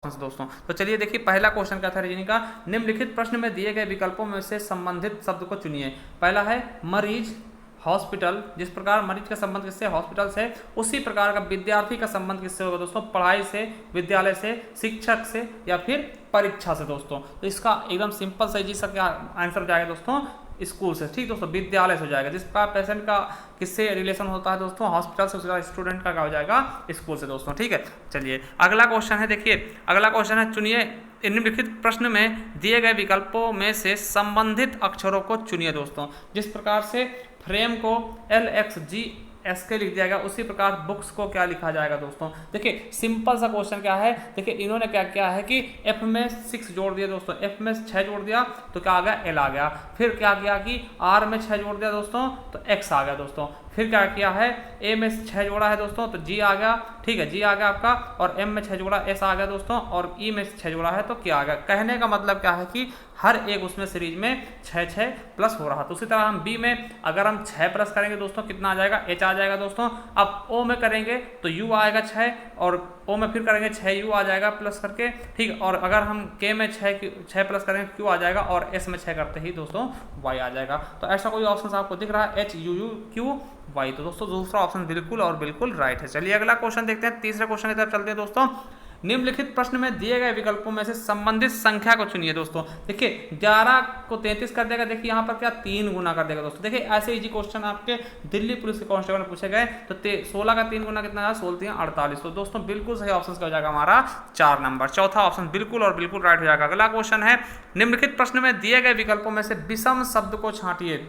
दोस्तों तो चलिए देखिए पहला क्वेश्चन क्या था रीजनिंग का। निम्नलिखित प्रश्न में दिए गए विकल्पों में से संबंधित शब्द को चुनिए। पहला है मरीज, हॉस्पिटल। जिस प्रकार मरीज का संबंध किससे, हॉस्पिटल से, उसी प्रकार का विद्यार्थी का संबंध किससे होगा दोस्तों, पढ़ाई से, विद्यालय से, शिक्षक से या फिर परीक्षा से दोस्तों। तो इसका एकदम सिंपल सा जी सा क्या आंसर हो जाएगा दोस्तों, स्कूल से। ठीक दोस्तों, विद्यालय से हो जाएगा। जिसका पेशेंट का किससे रिलेशन होता है दोस्तों, हॉस्पिटल से, उसका स्टूडेंट का क्या हो जाएगा, स्कूल से दोस्तों। ठीक है, चलिए अगला क्वेश्चन है। देखिए अगला क्वेश्चन है, चुनिए निम्नलिखित प्रश्न में दिए गए विकल्पों में से संबंधित अक्षरों को चुनिए दोस्तों। जिस प्रकार से फ्रेम को LXGSK लिख दिया गया, उसी प्रकार बुक्स को क्या लिखा जाएगा दोस्तों। देखिए सिंपल सा क्वेश्चन क्या है, देखिए इन्होंने क्या किया है कि F में 6 जोड़ दिया दोस्तों, F में 6 जोड़ दिया तो क्या आ गया, L आ गया। फिर क्या किया कि R में 6 जोड़ दिया दोस्तों तो X आ गया दोस्तों। फिर क्या किया है, A में 6 जोड़ा है दोस्तों तो G आ गया। ठीक है, G आ गया आपका, और M में 6 जोड़ा S आ गया दोस्तों, और E में 6 जोड़ा है तो क्या आ गया। कहने का मतलब क्या है कि हर एक उसमें सीरीज में 6 प्लस हो रहा। तो उसी तरह हम B में अगर हम 6 प्लस करेंगे दोस्तों कितना आ जाएगा, H आ जाएगा दोस्तों। अब O में करेंगे तो U आएगा 6, और O में फिर करेंगे 6U आ जाएगा प्लस करके। ठीक, और अगर हम K में 6 प्लस करेंगे Q आ जाएगा, और S में 6 करते ही दोस्तों Y आ जाएगा। तो ऐसा कोई ऑप्शन आपको दिख रहा है HUUQY, तो दोस्तों दूसरा ऑप्शन बिल्कुल और बिल्कुल राइट है। चलिए अगला क्वेश्चन देखते हैं, तीसरे क्वेश्चन की तरफ चलते हैं दोस्तों। निम्नलिखित प्रश्न में दिए गए विकल्पों में से संबंधित संख्या को चुनिए दोस्तों। देखिए 11 को 33 कर देगा, देखिए यहाँ पर क्या 3 गुना कर देगा दोस्तों। देखिए ऐसे इजी क्वेश्चन आपके दिल्ली पुलिस के कांस्टेबल पूछे गए तो 16 का 3 गुना कितना, 16 48। तो दोस्तों बिल्कुल सही ऑप्शन क्या हो जाएगा हमारा 4 नंबर, चौथा ऑप्शन बिल्कुल और बिल्कुल राइट हो जाएगा। अगला क्वेश्चन है, निम्नलिखित प्रश्न में दिए गए विकल्पों में से विषम शब्द को छांटिए।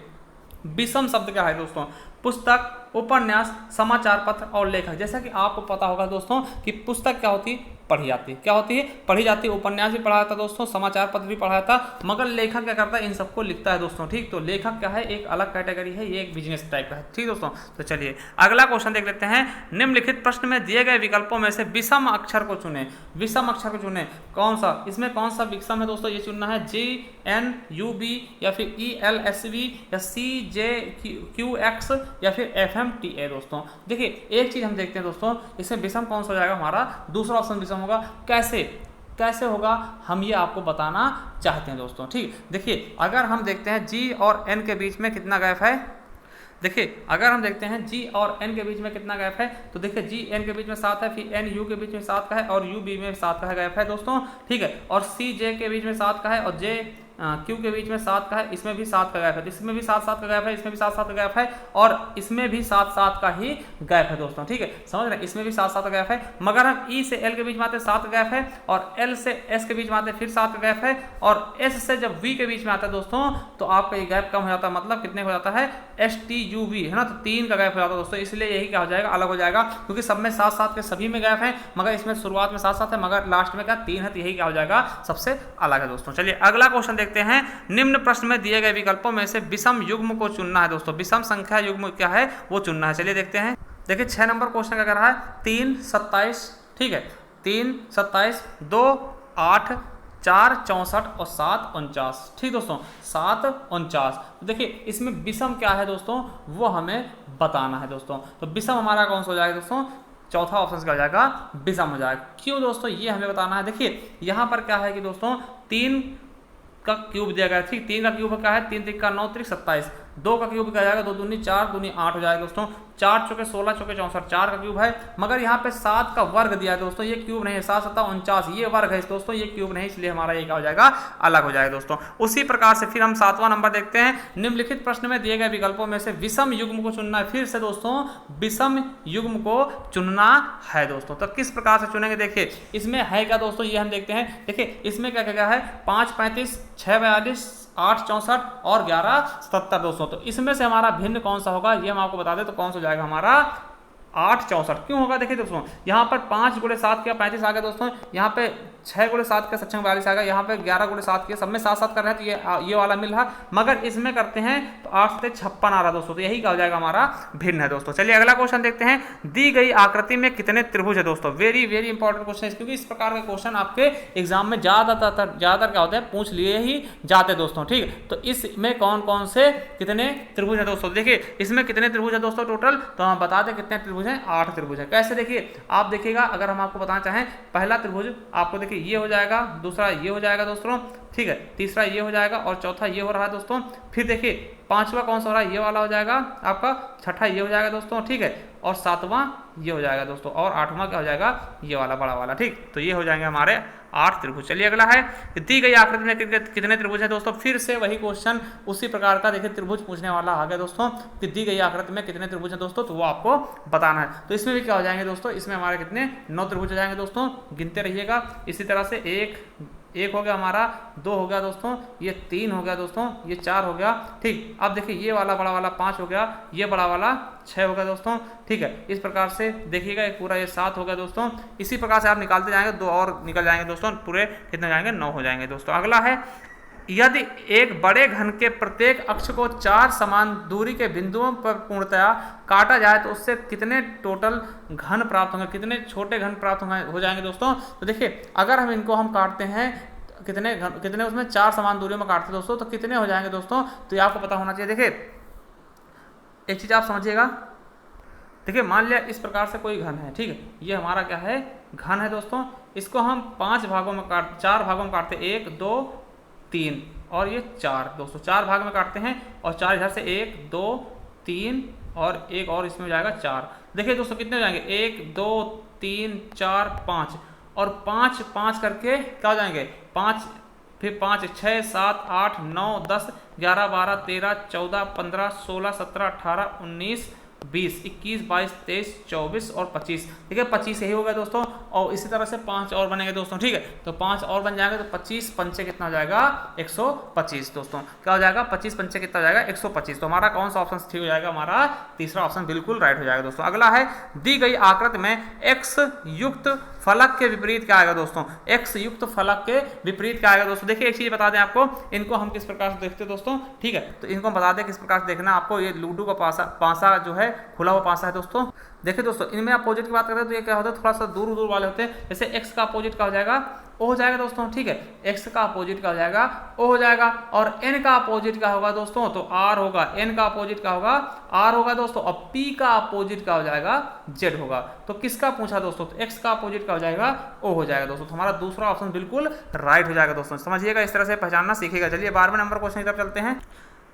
विषम शब्द क्या है दोस्तों, पुस्तक, उपन्यास, समाचार पत्र और लेखक। जैसा कि आपको पता होगा दोस्तों कि पुस्तक क्या होती है, पढ़ी जाती है, क्या होती है, पढ़ी जाती है। उपन्यास भी पढ़ा जाता है दोस्तों, समाचार पत्र भी पढ़ा जाता है, मगर लेखक क्या करता है, इन सबको लिखता है दोस्तों। ठीक, तो लेखक क्या है, एक अलग कैटेगरी है, ये एक बिजनेस टाइप का है। ठीक दोस्तों, तो चलिए अगला क्वेश्चन देख लेते हैं। निम्नलिखित प्रश्न में दिए गए विकल्पों में से विषम अक्षर को चुने। विषम अक्षर को चुने, कौन सा, इसमें कौन सा विषम है दोस्तों, ये चुनना है GNUB या फिर ELSV या CJQX या फिर FMTA दोस्तों। देखिए एक चीज हम देखते हैं दोस्तों, इसमें विषम कौन सा हो जाएगा हमारा, दूसरा ऑप्शन विषम होगा। कैसे होगा हम ये आपको बताना चाहते हैं दोस्तों। ठीक, देखिए अगर हम देखते हैं G और N के बीच में कितना गैप है, देखिए अगर हम देखते हैं G और N के बीच में कितना गैप है, तो देखिए G N के बीच में 7 है, फिर N U के बीच में 7 का है, और U B में 7 का गैप है दोस्तों। ठीक है, और C J के बीच में 7 का है, और J Q के बीच में 7 का है, इसमें भी 7 का गैप है, इसमें भी 7 का गैप है, इसमें भी 7 का गैप है, और इसमें भी 7 का ही गैप है दोस्तों। ठीक है, समझ रहे हैं, इसमें भी 7 का गैप है, मगर हम E से L के बीच में आते 7 का गैप है, और L से S के बीच में आते फिर 7 का गैप है, और S से जब V के बीच में आता है दोस्तों तो आपका ये गैप कम हो जाता है, मतलब कितने हो जाता है, STUV है ना, तो 3 का गैप हो जाता है दोस्तों। इसलिए यही क्या हो जाएगा, अलग हो जाएगा, क्योंकि सब में 7 के सभी में गैप है, मगर इसमें शुरुआत में 7 है, मगर लास्ट में क्या 3 है, तो यही क्या हो जाएगा, सबसे अलग है दोस्तों। चलिए अगला क्वेश्चन देखते हैं। निम्न प्रश्न में दिए गए विकल्पों में से विषम युग्म को चुनना है दोस्तों। विषम संख्या युग्म क्या है वो चुनना है। चलिए देखते हैं। देखिए 6 नंबर क्वेश्चन क्या कर रहा है, 3 27। ठीक है, 3 27, 2 8, 4 64 और 7 49। ठीक दोस्तों, 7 49। तो देखिए इसमें विषम क्या है दोस्तों, वो हमें बताना है दोस्तों। तो विषम हमारा कौन सा हो जाएगा दोस्तों, चौथा ऑप्शन क्या हो जाएगा, विषम हो जाएगा। क्यों दोस्तों, ये हमें बताना है। देखिए यहाँ पर क्या है कि दोस्तों 3 का क्यूब दिया गया। ठीक, 3 का क्यूब क्या है, 3 3 9 3 27। 2 का क्यूब क्या जाएगा, 2 दूनी 4 दूनी 8 हो जाएगा दोस्तों। 4 चौके 16 चौके 64, 4 का क्यूब है, मगर यहाँ पे 7 का वर्ग दिया है दोस्तों, ये क्यूब नहीं है। 7 7 49, ये वर्ग है दोस्तों, ये क्यूब नहीं, इसलिए हमारा ये क्या हो जाएगा, अलग हो जाएगा दोस्तों। उसी प्रकार से फिर हम 7वां नंबर देखते हैं। निम्नलिखित प्रश्न में दिए गए विकल्पों में से विषम युग्म को चुनना है। फिर से दोस्तों विषम युग्म को चुनना है दोस्तों। तो किस प्रकार से चुनेंगे, देखिए इसमें है क्या दोस्तों, ये हम देखते हैं। देखिए इसमें क्या क्या है, 5 35, 6 42, 8 64 और 11 77 दोस्तों। तो इसमें से हमारा भिन्न कौन सा होगा, ये हम आपको बता दें। तो कौन सा हो जाएगा हमारा 8 64। क्यों होगा, देखिए दोस्तों यहाँ पर 5 गुणे 7 किया 35 आ गया दोस्तों, यहाँ पे 6 गुणे 7 के 42 आ गया, यहाँ पे 11 गुणे 7 किया, सब में 7 कर रहे हैं तो ये वाला मिल रहा, मगर इसमें करते हैं तो 8 से 56 आ रहा दोस्तों। तो यही क्या हो जाएगा हमारा भिन्न है दोस्तों। चलिए अगला क्वेश्चन देखते हैं। दी गई आकृति में कितने त्रिभुज है दोस्तों। वेरी वेरी इंपॉर्टेंट क्वेश्चन है, क्योंकि इस प्रकार के क्वेश्चन आपके एग्जाम में ज्यादातर क्या होता है, पूछ लिए ही जाते दोस्तों। ठीक, तो इसमें कौन कौन से कितने त्रिभुज है दोस्तों। देखिए इसमें कितने त्रिभुज है दोस्तों टोटल, तो हम बता दें कितने त्रिभुज हैं, 8 त्रिभुज है। कैसे, देखिए आप देखिएगा, अगर हम आपको बताना चाहें, पहला त्रिभुज आपको देखिए देखिए ये हो जाएगा, दूसरा ये हो जाएगा दोस्तों, ठीक है, तीसरा ये हो जाएगा और चौथा ये हो रहा है दोस्तों। फिर देखिए पांचवा कौन सा हो रहा है, ये वाला हो जाएगा आपका, छठा ये हो जाएगा दोस्तों, ठीक है, और सातवां ये हो जाएगा दोस्तों, और आठवां क्या हो जाएगा, ये वाला बड़ा वाला, ठीक। तो ये हो जाएंगे हमारे 8 त्रिभुज। चलिए अगला है कि दी गई आकृति में कितने त्रिभुज है दोस्तों। फिर से वही क्वेश्चन उसी प्रकार का देखिए त्रिभुज पूछने वाला आ गया दोस्तों कि दी गई आकृति में कितने त्रिभुज है दोस्तों, तो वो आपको बताना है। तो इसमें भी क्या हो जाएंगे दोस्तों, इसमें हमारे कितने 9 त्रिभुज हो जाएंगे दोस्तों, गिनते रहिएगा। इसी तरह से एक हो गया हमारा, 2 हो गया दोस्तों, ये 3 हो गया दोस्तों, ये 4 हो गया, ठीक। अब देखिए ये वाला बड़ा वाला 5 हो गया, ये बड़ा वाला 6 हो गया दोस्तों, ठीक है। इस प्रकार से देखिएगा एक पूरा ये 7 हो गया दोस्तों। इसी प्रकार से आप निकालते जाएंगे, 2 और निकल जाएंगे दोस्तों, पूरे कितने जाएंगे, 9 हो जाएंगे दोस्तों। अगला है यदि एक बड़े घन के प्रत्येक अक्ष को 4 समान दूरी के बिंदुओं पर पूर्णतया काटा जाए तो उससे कितने टोटल घन प्राप्त होंगे, कितने छोटे घन प्राप्त हो जाएंगे दोस्तों। तो देखिए अगर हम इनको हम काटते हैं कितने उसमें 4 समान दूरियों में काटते हैं दोस्तों, तो कितने हो जाएंगे दोस्तों, तो ये आपको पता होना चाहिए। देखिए एक चीज आप समझिएगा, देखिए मान लिया इस प्रकार से कोई घन है, ठीक है, ये हमारा क्या है, घन है दोस्तों। इसको हम 4 भागों में काटते हैं, 1 2 3 और ये 4 दोस्तों, 4 भाग में काटते हैं और 4 इधर से 1 2 3 और एक और इसमें हो जाएगा 4। देखिए दोस्तों कितने हो जाएंगे, 1 2 3 4 5 और 5 5 करके क्या हो जाएंगे, 5 फिर 5 6 7 8 9 10 11 12 13 14 15 16 17 18 19 20 21 22 23 24 और 25। ठीक है 25 यही हो गया दोस्तों, और इसी तरह से 5 और बनेंगे दोस्तों। ठीक है तो 5 और बन जाएंगे तो 25 पंचे कितना हो जाएगा 125 दोस्तों, क्या हो जाएगा 25 पंचे कितना हो जाएगा 125। तो हमारा कौन सा ऑप्शन ठीक हो जाएगा, हमारा तीसरा ऑप्शन बिल्कुल राइट हो जाएगा दोस्तों। अगला है दी गई आकृति में x युक्त फलक के विपरीत क्या आएगा दोस्तों, x युक्त फलक के विपरीत क्या आएगा दोस्तों। देखिए एक चीज बता दें आपको, इनको हम किस प्रकार से देखते हैं दोस्तों। ठीक है तो इनको बता दें किस प्रकार से देखना आपको। ये लूडो का पासा जो है खुला हुआ पासा है दोस्तों। देखिए दोस्तों इनमें अपोजिट की बात करें तो ये क्या होता है, थोड़ा सा दूर दूर वाले होते हैं। जैसे x का अपोजिट क्या हो जाएगा, ओ हो जाएगा दोस्तों। ठीक है x का अपोजिट क्या हो जाएगा, ओ हो जाएगा। और n का अपोजिट क्या होगा दोस्तों, तो r होगा। n का अपोजिट क्या होगा, r होगा दोस्तों। और p का अपोजिट क्या हो जाएगा, z होगा। तो किसका पूछा दोस्तों, तो x का अपोजिट क्या हो जाएगा, o हो जाएगा दोस्तों। तो हमारा दूसरा ऑप्शन बिल्कुल राइट हो जाएगा दोस्तों। समझिएगा, इस तरह से पहचानना सीखिएगा। चलिए 12वें नंबर क्वेश्चन की तरफ चलते हैं।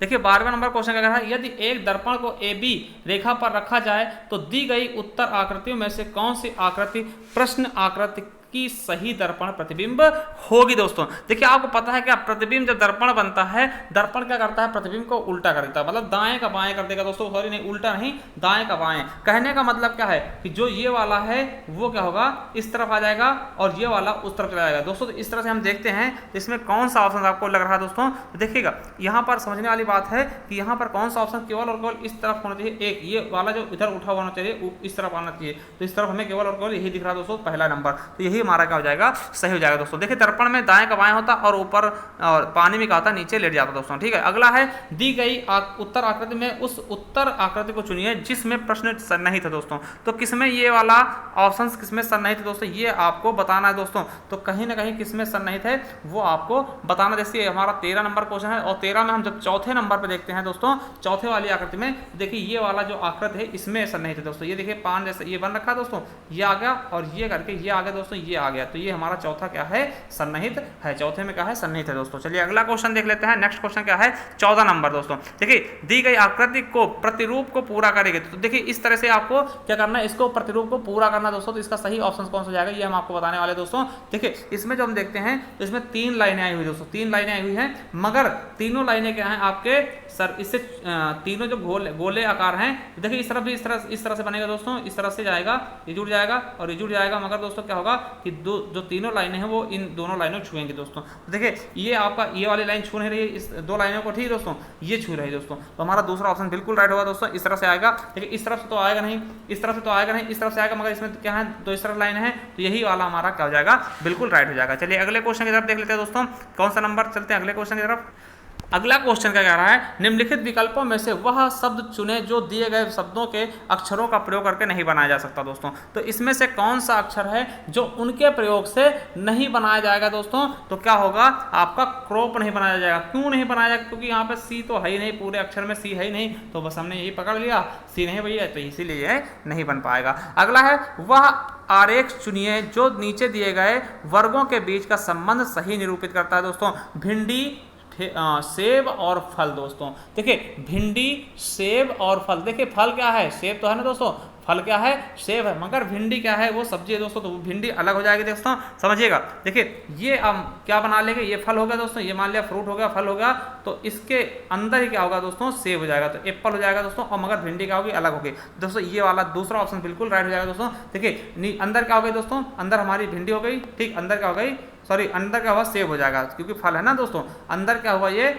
देखिए 12वें नंबर क्वेश्चन क्या है, यदि एक दर्पण को AB रेखा पर रखा जाए तो दी गई उत्तर आकृतियों में से कौन सी आकृति प्रश्न आकृति की सही दर्पण प्रतिबिंब होगी दोस्तों। देखिए आपको पता है क्या, प्रतिबिंब जब दर्पण बनता है, दर्पण क्या करता है, प्रतिबिंब को उल्टा कर देता है, मतलब दाएं का बाएं कर देगा दोस्तों। सॉरी नहीं, उल्टा नहीं, दाएं का बाएं। कहने का मतलब क्या है कि जो ये वाला है वो क्या होगा, इस तरफ आ जाएगा और ये वाला उस तरफ चला जाएगा दोस्तों। तो इस तरह से हम देखते हैं इसमें कौन सा ऑप्शन आपको लग रहा है दोस्तों। तो देखिएगा यहाँ पर समझने वाली बात है कि यहाँ पर कौन सा ऑप्शन केवल और केवल इस तरफ होना चाहिए। एक ये वाला जो इधर उठा होना चाहिए इस तरफ आना चाहिए। तो इस तरफ हमें केवल और केवल यही दिख रहा है दोस्तों, पहला नंबर। तो यही हमारा क्या हो जाएगा, सही हो जाएगा दोस्तों। देखिए दर्पण में दाएं का बाएं होता और ऊपर और पानी में क्या होता, नीचे लेट जाता दोस्तों। ठीक है अगला है दी गई उत्तर आकृति में उस उत्तर आकृति को चुनिए जिसमें प्रश्न सन्निहित है दोस्तों। तो किसमें ये वाला ऑप्शन किसमें सन्निहित है दोस्तों, ये आपको बताना है दोस्तों। तो कहीं ना कहीं किसमें सन्निहित है वो आपको बताना। जैसे हमारा 13 नंबर क्वेश्चन है और 13 में हम जब चौथे नंबर पर देखते हैं दोस्तों, चौथे वाली आकृति में देखिए ये वाला जो आकृति है इसमें सन्निहित है दोस्तों। ये देखिए पान जैसा ये बन रखा है दोस्तों, ये आ गया और ये करके ये आ गया दोस्तों, ये आ गया। तो ये हमारा चौथा क्या है, सन्निहित है। चौथे में क्या है, सन्निहित है दोस्तों। चलिए अगला क्वेश्चन देख लेते हैं। नेक्स्ट क्वेश्चन क्या है, 14 नंबर दोस्तों। देखिए दी गई आकृति को प्रतिरूप को पूरा करेंगे। तो देखिए इस तरह से आपको क्या करना है, इसको प्रतिरूप को पूरा करना दोस्तों। तो इसका सही ऑप्शन कौन सा जाएगा ये हम आपको बताने वाले दोस्तों। देखिए इसमें जो हम देखते हैं तो इसमें 3 लाइनें आई हुई दोस्तों, 3 लाइनें आई हुई हैं, मगर तीनों लाइनें क्या हैं आपके सर, इससे तीनों जो गोले आकार हैं। देखिए इस तरफ भी इस तरह से बनेगा दोस्तों, इस तरह से जाएगा, ये जुड़ जाएगा और ये जुड़ जाएगा। मगर दोस्तों क्या होगा कि जो तीनों लाइनें हैं वो इन दोनों लाइनों छुएंगे दोस्तों। तो देखिए ये आपका ये वाली लाइन छू नहीं रही है, इस 2 लाइनों को, ठीक दोस्तों, ये छू रही है दोस्तों। तो हमारा दूसरा ऑप्शन बिल्कुल राइट होगा दोस्तों। इस तरह से आएगा, देखिए इस तरफ से तो आएगा नहीं, इस तरफ से तो आएगा नहीं, इस तरफ से आएगा, मगर इसमें क्या है, 2 इस तरफ लाइन है। तो यही वाला हमारा क्या हो जाएगा, बिल्कुल राइट हो जाएगा। चलिए अगले क्वेश्चन की तरफ देख लेते हैं दोस्तों। कौन सा नंबर, चलते हैं अगले क्वेश्चन की तरफ। अगला क्वेश्चन क्या कह रहा है, निम्नलिखित विकल्पों में से वह शब्द चुने जो दिए गए शब्दों के अक्षरों का प्रयोग करके नहीं बनाया जा सकता दोस्तों। तो इसमें से कौन सा अक्षर है जो उनके प्रयोग से नहीं बनाया जाएगा दोस्तों? तो क्या होगा, आपका क्रॉप नहीं बनाया जाएगा। क्यों नहीं बनाया जाएगा? क्योंकि यहाँ पे सी तो है ही नहीं, पूरे अक्षर में सी है ही नहीं, तो बस हमने यही पकड़ लिया, सी नहीं भैया, तो इसीलिए नहीं बन पाएगा। अगला है, वह आरेख चुनिए जो नीचे दिए गए वर्गों के बीच का संबंध सही निरूपित करता है दोस्तों। भिंडी, सेब और फल दोस्तों। देखिए भिंडी, सेब और फल, देखिए फल क्या है, सेब तो है ना दोस्तों, फल क्या है, सेब है, मगर भिंडी क्या है, वो सब्जी है दोस्तों, तो भिंडी अलग हो जाएगी दोस्तों, समझिएगा। देखिए ये अब क्या बना लेंगे, ये फल हो गया दोस्तों, ये मान लिया फ्रूट हो गया, फल हो गया, तो इसके अंदर ही क्या होगा दोस्तों, सेब हो जाएगा, तो एप्पल हो जाएगा दोस्तों, और मगर भिंडी क्या होगी, अलग होगी दोस्तों। ये वाला दूसरा ऑप्शन बिल्कुल राइट हो जाएगा दोस्तों। देखिए अंदर क्या हो गई दोस्तों, अंदर हमारी भिंडी हो गई, ठीक, अंदर क्या हो गई, सॉरी अंदर क्या हुआ, सेब हो जाएगा, क्योंकि फल है ना दोस्तों, अंदर क्या हुआ, ये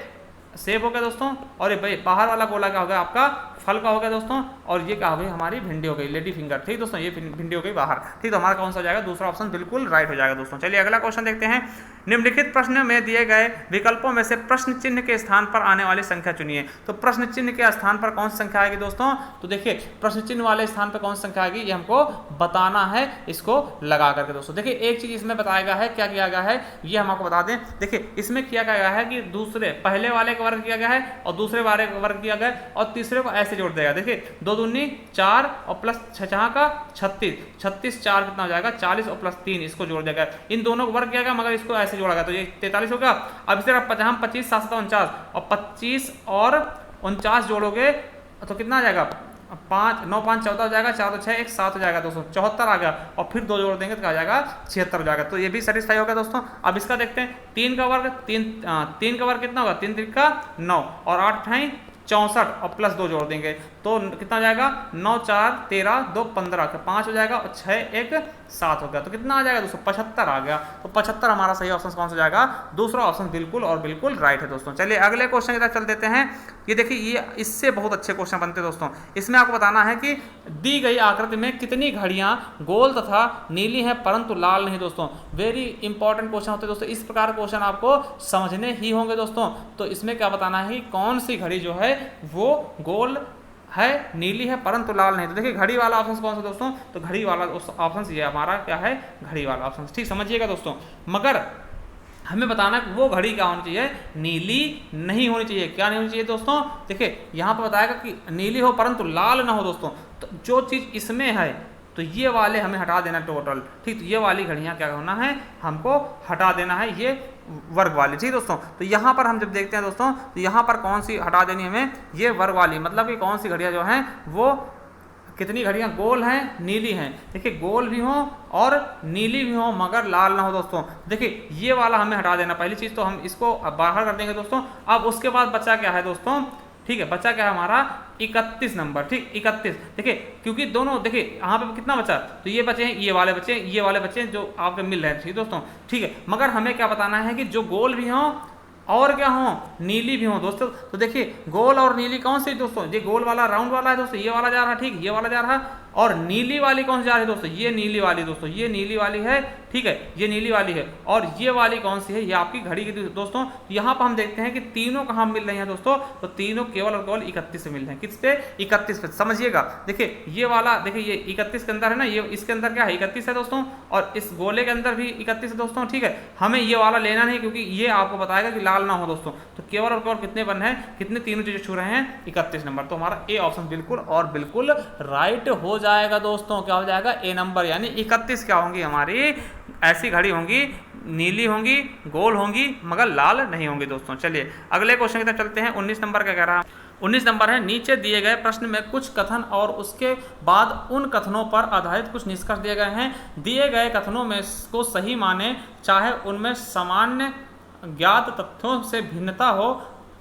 सेब हो गया दोस्तों, और ये बाहर वाला गोला क्या हो गया, आपका फल का हो गया दोस्तों, और ये क्या हो गई, हमारी भिंडी हो गई, लेडी फिंगर, ठीक दोस्तों, ये भिंडी हो गई बाहर, ठीक। तो हमारा कौन सा हो जाएगा, दूसरा ऑप्शन बिल्कुल राइट हो जाएगा दोस्तों। चलिए अगला क्वेश्चन देखते हैं। निम्नलिखित प्रश्न में दिए गए विकल्पों में से प्रश्न चिन्ह के स्थान पर आने वाली संख्या चुनिए। तो प्रश्न चिन्ह के स्थान पर कौन सी संख्या आएगी दोस्तों? तो देखिए प्रश्न चिन्ह वाले स्थान पर कौन सी संख्या आएगी, ये हमको बताना है, इसको लगा करके दोस्तों। देखिए एक चीज इसमें बताया गया है, क्या किया गया है, ये हम आपको बता दें। देखिए इसमें किया गया है कि दूसरे पहले वाले का वर्ग किया गया है और दूसरे वाले का वर्ग किया गया और तीसरे को ऐसे जोड़ देगा। देखिए 2 दूनी 4 और प्लस 6 का 36, 36 4 कितना हो जाएगा, 40 और प्लस 3 इसको जोड़ देगा, इन दोनों को वर्ग किया गया, मगर इसको ऐसे जोड़ा गया, तो ये 43 होगा। अब इसे हम 25 7 49 और 25 और 49 जोड़ोगे तो कितना आ जाएगा, 5 9 5 14 हो जाएगा, 4 6 1 7 हो जाएगा दोस्तों, 74 आ गया, और फिर 2 जोड़ देंगे तो क्या आ जाएगा, 76 हो जाएगा। तो ये भी सेटिस्फाई हो गया दोस्तों। अब इसका देखते हैं, 3 का वर्ग 3 का वर्ग कितना होगा, 3 3 का 9 और 8 × 64 और प्लस 2 जोड़ देंगे तो कितना हो जाएगा, 9 4 13 2 15 5 हो जाएगा और 6 1 7 हो गया, तो कितना आ जाएगा दोस्तों, 75 आ गया। तो 75 हमारा सही ऑप्शन कौन सा हो जाएगा, दूसरा ऑप्शन बिल्कुल और बिल्कुल राइट है दोस्तों। चलिए अगले क्वेश्चन की तरफ चल देते हैं। ये देखिए ये इससे बहुत अच्छे क्वेश्चन बनते हैं दोस्तों। इसमें आपको बताना है कि दी गई आकृति में कितनी घड़ियां गोल तथा नीली हैं परंतु लाल नहीं दोस्तों। वेरी इंपॉर्टेंट क्वेश्चन होते हैं दोस्तों, इस प्रकार क्वेश्चन आपको समझने ही होंगे दोस्तों। तो इसमें क्या बताना है, कौन सी घड़ी जो है वो गोल है, नीली है परंतु लाल नहीं। तो देखिए घड़ी वाला ऑप्शन कौन सा दोस्तों, तो घड़ी वाला ऑप्शन ये हमारा क्या है, घड़ी वाला ऑप्शन, ठीक समझिएगा दोस्तों। मगर हमें बताना है वो घड़ी क्या होनी चाहिए, नीली नहीं होनी चाहिए। क्या नहीं होनी चाहिए दोस्तों, देखिए यहाँ पर बताएगा कि नीली हो परंतु लाल ना हो दोस्तों। तो जो चीज़ इसमें है तो ये वाले हमें हटा देना टोटल, ठीक। तो ये वाली घड़ियाँ क्या होना है, हमको हटा देना है, ये वर्ग वाली, ठीक दोस्तों। तो यहाँ पर हम जब देखते हैं दोस्तों, तो यहाँ पर कौन सी हटा देनी हमें, ये वर्ग वाली, मतलब कि कौन सी घड़ियाँ जो हैं वो कितनी घड़ियाँ गोल हैं, नीली हैं। देखिए गोल भी हो और नीली भी हो मगर लाल ना हो दोस्तों। देखिए ये वाला हमें हटा देना, पहली चीज़ तो हम इसको बाहर कर देंगे दोस्तों। अब उसके बाद बचा क्या है दोस्तों, ठीक है, बचा क्या है हमारा 31 नंबर, ठीक 31। देखिए क्योंकि दोनों, देखिए यहाँ पे कितना बचा, तो ये बचे हैं, ये वाले बचे हैं, ये वाले बचे हैं जो आपके मिल रहे हैं, ठीक दोस्तों, ठीक है। मगर हमें क्या बताना है कि जो गोल भी हों और क्या हो, नीली भी हो दोस्तों। तो देखिए गोल और नीली कौन सी दोस्तों, ये गोल वाला राउंड वाला है दोस्तों, ये वाला जा रहा है, ठीक, ये वाला जा रहा है। और नीली वाली कौन सी जा रही है दोस्तों, ये नीली वाली दोस्तों, ये नीली वाली है, ठीक है, ये नीली वाली है। और ये वाली कौन सी है, ये आपकी घड़ी की दोस्तों। यहाँ पर हम देखते हैं कि तीनों कहाँ मिल रही हैं दोस्तों, तो तीनों केवल और केवल 31 से मिल रहे हैं। किस पे, 31 पे, समझिएगा। देखिए ये वाला, देखिए ये 31 के अंदर है ना, ये इसके अंदर क्या है, 31 है दोस्तों, और इस गोले के अंदर भी 31 है दोस्तों, ठीक है। हमें ये वाला लेना नहीं क्योंकि ये आपको बताएगा कि लाल ना हो दोस्तों। तो केवल और केवल कितने बन है, कितने तीनों चीजें छू रहे हैं, 31 नंबर। तो हमारा ए ऑप्शन बिल्कुल और बिल्कुल राइट हो जाएगा दोस्तों। क्या हो जाएगा, ए नंबर, यानी 31 क्या होंगी हमारी, ऐसी घड़ी होंगी, नीली होंगी, गोल होंगी मगर लाल नहीं होंगी दोस्तों। चलिए अगले क्वेश्चन की तरफ चलते हैं। 19 नंबर का कह रहा है, 19 नंबर है, नीचे दिए गए प्रश्न में कुछ कथन और उसके बाद उन कथनों पर आधारित कुछ निष्कर्ष दिए गए हैं। दिए गए कथनों में को सही माने, चाहे उनमें सामान्य ज्ञात तथ्यों से भिन्नता हो,